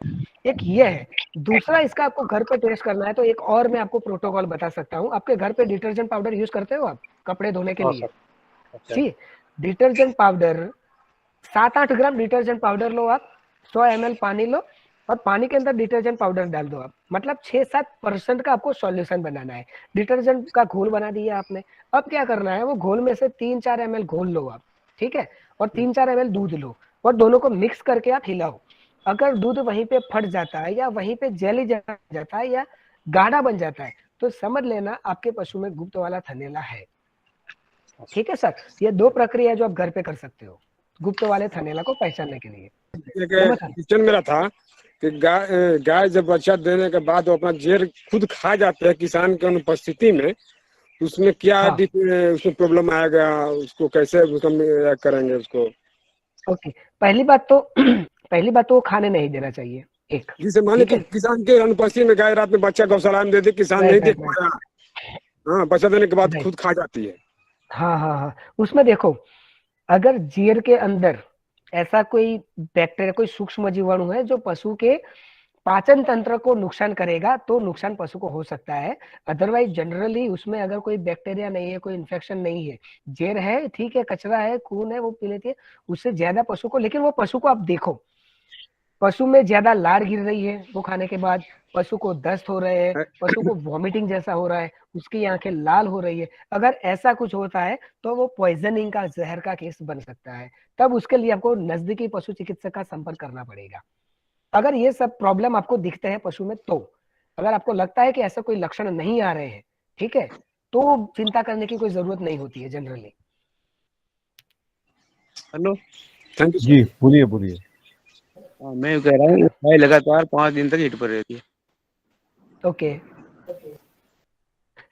एक ये है। दूसरा इसका आपको घर पे टेस्ट करना है तो एक और मैं आपको प्रोटोकॉल बता सकता हूँ। आपके घर पे डिटर्जेंट पाउडर यूज करते हो आप कपड़े धोने के लिए? ठीक, डिटर्जेंट पाउडर 7-8 ग्राम डिटर्जेंट पाउडर लो आप, 100 ml पानी लो और पानी के अंदर डिटर्जेंट पाउडर डाल दो आप। मतलब 6-7% का आपको सॉल्यूशन बनाना है। डिटर्जेंट का घोल बना दिया आपने, अब क्या करना है, वो घोल में से 3-4 ml घोल लो आप, ठीक है, और 3-4 ml दूध लो और दोनों को मिक्स करके आप हिलाओ। अगर दूध वहीं पे फट जाता है या वहीं पे जेली जाता है या गाढ़ा बन जाता है तो समझ लेना आपके पशु में गुप्त वाला थनैला है। ठीक है सर, ये 2 प्रक्रिया जो आप घर पे कर सकते हो गुप्त वाले थनैला को पहचानने के लिए। एक क्वेश्चन मेरा था कि गाय जब बच्चा देने के बाद वो अपना जेर खुद खा जाते हैं किसान के अनुपस्थिति में, तो उसमें क्या हाँ। उसमें प्रॉब्लम आएगा, उसको कैसे उसको करेंगे उसको? ओके, पहली बात तो वो खाने नहीं देना चाहिए एक। जिसे माने कि किसान के अनुपस्थिति में गाय रात में बच्चा गौशाला में दे दे, किसान नहीं देख पाया, हाँ, बच्चा देने के बाद खुद खा जाती है। हाँ, उसमें देखो अगर जीर के अंदर ऐसा कोई बैक्टीरिया, कोई सूक्ष्म जीवाणु है जो पशु के पाचन तंत्र को नुकसान करेगा तो नुकसान पशु को हो सकता है। अदरवाइज जनरली उसमें अगर कोई बैक्टीरिया नहीं है, कोई इन्फेक्शन नहीं है, जेर है, ठीक है, कचरा है, खून है, वो पी लेती है, उससे ज्यादा पशु को, लेकिन वो पशु को आप देखो, पशु में ज्यादा लार गिर रही है वो खाने के बाद, पशु को दस्त हो रहे हैं, पशु को वॉमिटिंग जैसा हो रहा है, उसकी आंखें लाल हो रही है, अगर ऐसा कुछ होता है तो वो पॉइजनिंग का, जहर का केस बन सकता है। तब उसके लिए आपको नजदीकी पशु चिकित्सक का संपर्क करना पड़ेगा। अगर ये सब प्रॉब्लम आपको दिखते हैं पशु में, तो अगर आपको लगता है कि ऐसा कोई लक्षण नहीं आ रहे हैं, ठीक है, तो चिंता करने की कोई जरूरत नहीं होती है जनरली। हेलो, थैंक यू जी, बोलिए। मैं कह रहा हूँ भाई लगातार 5 दिन तक हीट पर रहती है। ओके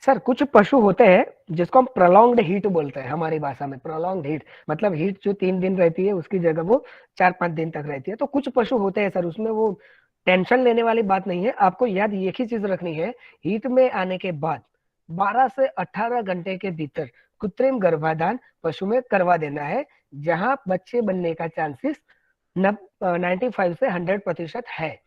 सर, कुछ पशु होते हैं जिसको हम प्रोलॉन्ग्ड हीट बोलते हैं हमारी भाषा में। प्रोलॉन्ग्ड हीट मतलब हीट जो 3 दिन रहती है उसकी जगह वो 4-5 दिन तक रहती है। तो कुछ पशु होते हैं सर, उसमें वो टेंशन लेने वाली बात नहीं है। आपको याद एक ही चीज रखनी है, हीट में आने के बाद 12 से 18 घंटे के भीतर कृत्रिम गर्भाधान पशु में करवा देना है, जहां बच्चे बनने का चांसेस 95 से 100% है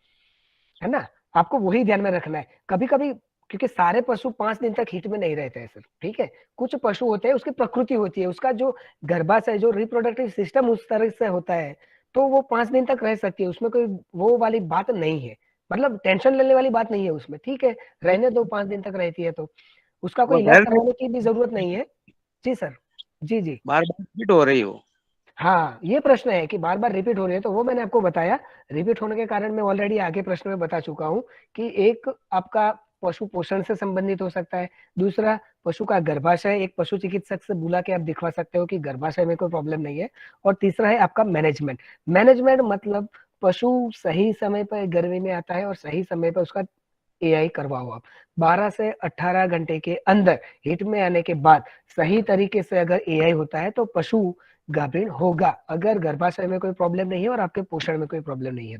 ना। आपको वही ध्यान में रखना है। कभी कभी क्योंकि सारे पशु 5 दिन तक हीट में नहीं रहते हैं सर, ठीक है, कुछ पशु होते हैं उसकी प्रकृति होती है, उसका जो गर्भाशय, जो रिप्रोडक्टिव सिस्टम उस तरह से होता है, तो वो 5 दिन तक रह सकती है, उसमें कोई वो वाली बात नहीं है, मतलब टेंशन लेने वाली बात नहीं है उसमें, ठीक है, रहने दो, 5 दिन तक रहती है तो उसका कोई इलाज करवाने की भी जरूरत नहीं है। जी सर, जी बार बार रिपीट हो रही हो। हाँ, ये प्रश्न है कि बार बार रिपीट हो रही है, तो वो मैंने आपको बताया, रिपीट होने के कारण मैं ऑलरेडी आगे प्रश्न में बता चुका हूँ कि एक आपका पशु पोषण से संबंधित हो सकता है, दूसरा पशु का गर्भाशय, एक पशु चिकित्सक से बुला के आप दिखवा सकते हो कि गर्भाशय में कोई प्रॉब्लम नहीं है, और तीसरा है आपका मैनेजमेंट मतलब पशु सही समय पर गर्मी में आता है और सही समय पर उसका एआई करवाओ आप। 12 से 18 घंटे के अंदर हीट में आने के बाद सही तरीके से अगर एआई होता है तो पशु गाभिन होगा, अगर गर्भाशय में कोई प्रॉब्लम नहीं है और आपके पोषण में कोई प्रॉब्लम नहीं है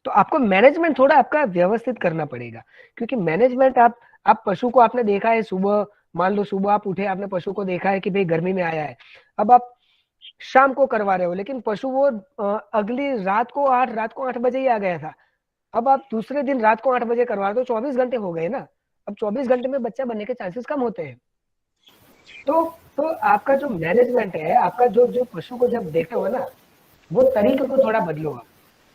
तो आपको मैनेजमेंट थोड़ा आपका व्यवस्थित करना पड़ेगा। क्योंकि मैनेजमेंट आप पशु को आपने देखा है सुबह, मान लो सुबह आप उठे, आपने पशु को देखा है कि भाई गर्मी में आया है, अब आप शाम को करवा रहे हो, लेकिन पशु वो अगली रात को 8 बजे ही आ गया था, अब आप दूसरे दिन रात को 8 बजे करवा रहे हो, 24 घंटे हो गए ना, अब 24 घंटे में बच्चा बनने के चांसेस कम होते हैं। तो आपका जो मैनेजमेंट है, आपका जो पशु को जब देखते हो ना, वो तरीके को थोड़ा बदलो आप,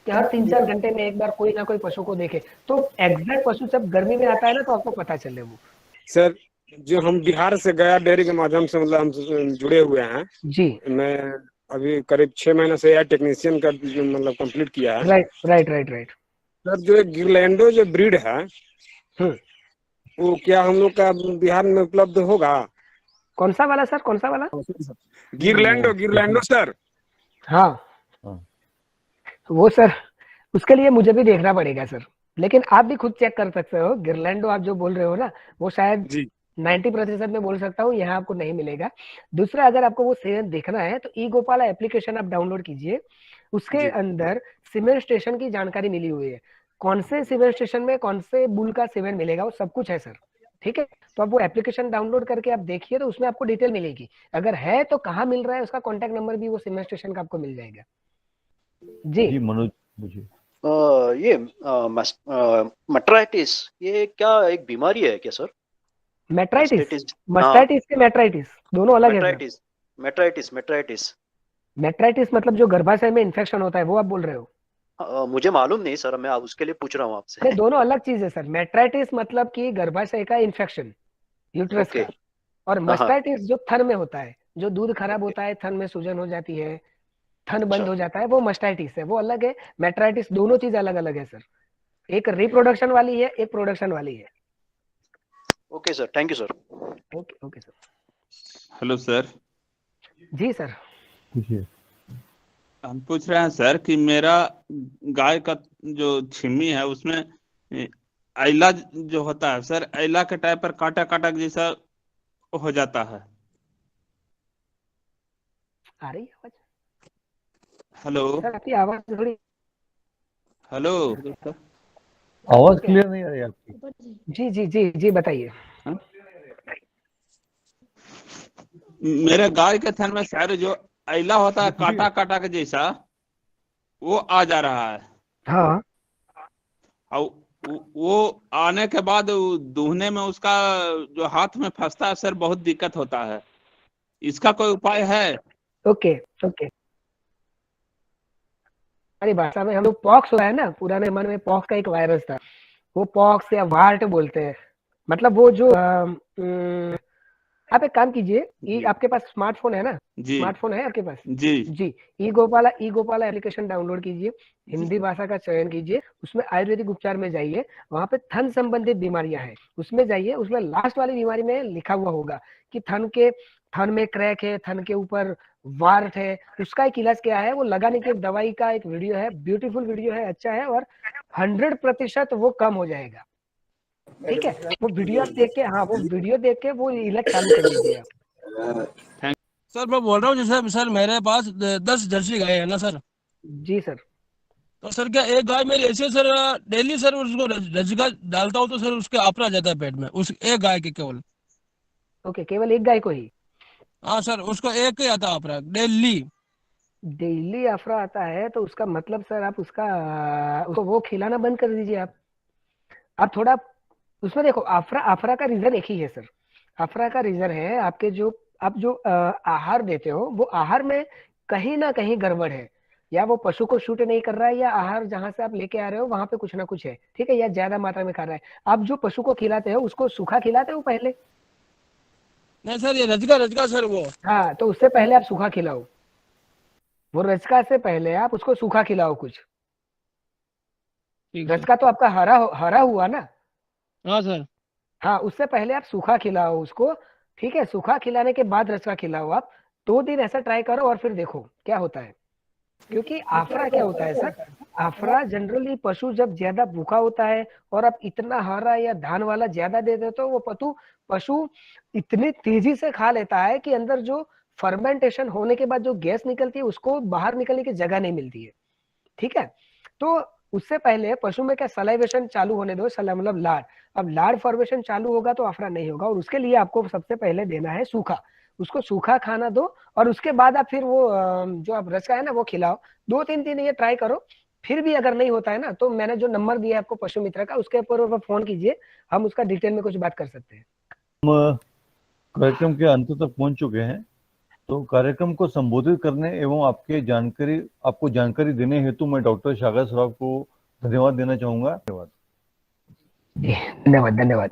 कि हर 3-4 घंटे में एक बार कोई ना कोई पशु को देखे, तो एग्जैक्ट पशु जब गर्मी में आता है ना तो आपको पता चले। वो सर, जो हम बिहार से गया डेयरी के माध्यम से मतलब हम जुड़े हुए हैं जी, मैं अभी करीब 6 महीने से एआई टेक्नीशियन का मतलब कंप्लीट किया है। राइट सर, जो एक गिरलैंडो जो ब्रीड है वो क्या हम लोग का बिहार में उपलब्ध होगा? कौन सा वाला सर, कौन सा वाला? गिरलैंडो सर। हाँ, वो सर उसके लिए मुझे भी देखना पड़ेगा सर, लेकिन आप भी खुद चेक कर सकते हो। गिरलैंडो आप जो बोल रहे हो ना, वो शायद 90% में बोल सकता हूँ यहाँ आपको नहीं मिलेगा। दूसरा, अगर आपको वो सेवन देखना है तो ई गोपाला एप्लीकेशन आप डाउनलोड कीजिए, उसके जी। अंदर सीमेंट स्टेशन की जानकारी मिली हुई है, कौन से सीमेंट स्टेशन में कौन से बुल का सीमेंट मिलेगा, वो सब कुछ है सर। ठीक है, तो आप वो एप्लीकेशन डाउनलोड करके आप देखिए, तो उसमें आपको डिटेल मिलेगी। अगर है तो कहाँ मिल रहा है, उसका कॉन्टेक्ट नंबर भी वो सीमेंट स्टेशन का आपको मिल जाएगा। जी जी मनोज मुझे ये मटराइटिस ये क्या एक बीमारी है क्या सर? मेट्राइटिस, मेस्टेटिस, मस्टाइटिस के मेट्राइटिस दोनों अलग है sir. Metritis, metritis, metritis. Metritis मतलब जो गर्भाशय में इन्फेक्शन होता है, वो आप बोल रहे हो? मुझे मालूम नहीं सर, मैं उसके लिए पूछ रहा हूँ आपसे। नहीं, दोनों अलग चीज है सर। मेट्राइटिस मतलब कि गर्भाशय का इन्फेक्शन, यूट्रस ओके। का, और मस्टाइटिस जो थन में होता है, जो दूध खराब होता है, थन में सूजन हो जाती है, थन बंद अच्छा, हो जाता है, वो मस्टाइटिस है, वो अलग है। मेट्राइटिस, दोनों चीज अलग अलग है सर। एक रिप्रोडक्शन वाली है, एक प्रोडक्शन वाली है। Okay sir, thank you sir. Okay okay sir. Hello sir, जी सर। पूछिए। हम पूछ रहे हैं सर कि मेरा गाय का जो छिमी है उसमें आइला जो होता है सर, आइला के टाइप पर कांटा कांटा जैसा हो जाता है। आ रही है आवाज? हेलो सर आपकी आवाज थोड़ी, हेलो आवाज क्लियर नहीं आ रही आपकी। जी जी जी जी बताइए। मेरे गाय के थन में सर जो आइला होता है कांटा कांटा के जैसा, वो आ जा रहा है। हाँ, और वो आने के बाद दूहने में उसका जो हाथ में फंसता है सर, बहुत दिक्कत होता है। इसका कोई उपाय है? Okay okay. हमारी भाषा में हम लोग पॉक्स होता है ना, पुराने जमाने में पॉक्स का एक वायरस था, वो पॉक्स या वार्ट बोलते हैं। मतलब वो जो आप एक काम कीजिए, ये आपके पास स्मार्टफोन है ना? जी स्मार्टफोन है आपके पास? जी जी, ई गोपाला एप्लीकेशन डाउनलोड कीजिए, हिंदी भाषा का चयन कीजिए, उसमें आयुर्वेदिक उपचार में जाइए, वहां पे थन संबंधित बीमारियां हैं, उसमें जाइए, उसमें लास्ट वाली बीमारी में लिखा हुआ होगा कि थन में क्रैक है, थन के ऊपर वार्ट है, उसका एक इलाज क्या है, वो लगाने की दवाई का एक वीडियो है, ब्यूटीफुल वीडियो है, अच्छा है, और 100% वो कम हो जाएगा। ठीक है, वो वीडियो देख के, हाँ, वो वीडियो देख के वो इलाज चालू कर लीजिए आप। सर मैं बोल रहा हूँ, जैसे सर मेरे पास 10 जर्सी गाय है ना सर। जी सर। तो सर क्या एक गाय मेरी ऐसे सर डेली सर उसको रजगा डालता हूँ तो सर उसके आफरा आ जाता है पेट में, उस एक गाय के केवल। ओके, केवल एक गाय को ही? हाँ सर, उसको एक ही आता आफरा डेली। डेली आफरा आता है तो उसका मतलब सर आप उसको वो खिलाना बंद कर दीजिए। आप थोड़ा उसमें देखो, आफरा का रीजन एक ही है सर। आफरा का रीजन है आपके जो आप जो आहार देते हो, वो आहार में कहीं ना कहीं गड़बड़ है, या वो पशु को शूट नहीं कर रहा है, या आहार जहां से आप लेके आ रहे हो वहां पे कुछ ना कुछ है। ठीक है, या ज्यादा मात्रा में खा रहा है। आप जो पशु को खिलाते हो उसको सूखा खिलाते हो पहले? नहीं सर, ये रजगा सर वो। हाँ, तो उससे पहले आप सूखा खिलाओ, वो रजका से पहले आप उसको सूखा खिलाओ कुछ। रजका तो आपका हरा हुआ ना? हाँ सर। हाँ, उससे पहले आप सूखा खिलाओ उसको। ठीक है, सूखा खिलाने के बाद रजका खिलाओ आप। 2 दिन ऐसा ट्राई करो और फिर देखो क्या होता है। क्योंकि आफरा क्या होता है सर, आफरा जनरली पशु जब ज्यादा भूखा होता है और आप इतना हरा या धान वाला ज्यादा दे देते हो, वो पशु इतनी तेजी से खा लेता है कि अंदर जो फर्मेंटेशन होने के बाद जो गैस निकलती है उसको बाहर निकलने की जगह नहीं मिलती है। ठीक है, तो उससे पहले पशु में क्या सलाइवेशन चालू होने दो, मतलब लार। अब लार फॉर्मेशन चालू होगा तो आफरा नहीं होगा, और उसके लिए आपको सबसे पहले देना है सूखा। उसको सूखा खाना दो, और उसके बाद आप फिर वो जो आप रचका है ना वो खिलाओ। 2-3 दिन ये ट्राई करो, फिर भी अगर नहीं होता है ना, तो मैंने जो नंबर दिया है आपको पशु मित्र का, उसके ऊपर फोन कीजिए, हम उसका डिटेल में कुछ बात कर सकते हैं। हम कार्यक्रम के अंत तक पहुंच चुके हैं, तो कार्यक्रम को संबोधित करने एवं आपको जानकारी देने हेतु मैं डॉक्टर सागर श्रॉफ को धन्यवाद देना चाहूंगा। धन्यवाद। धन्यवाद।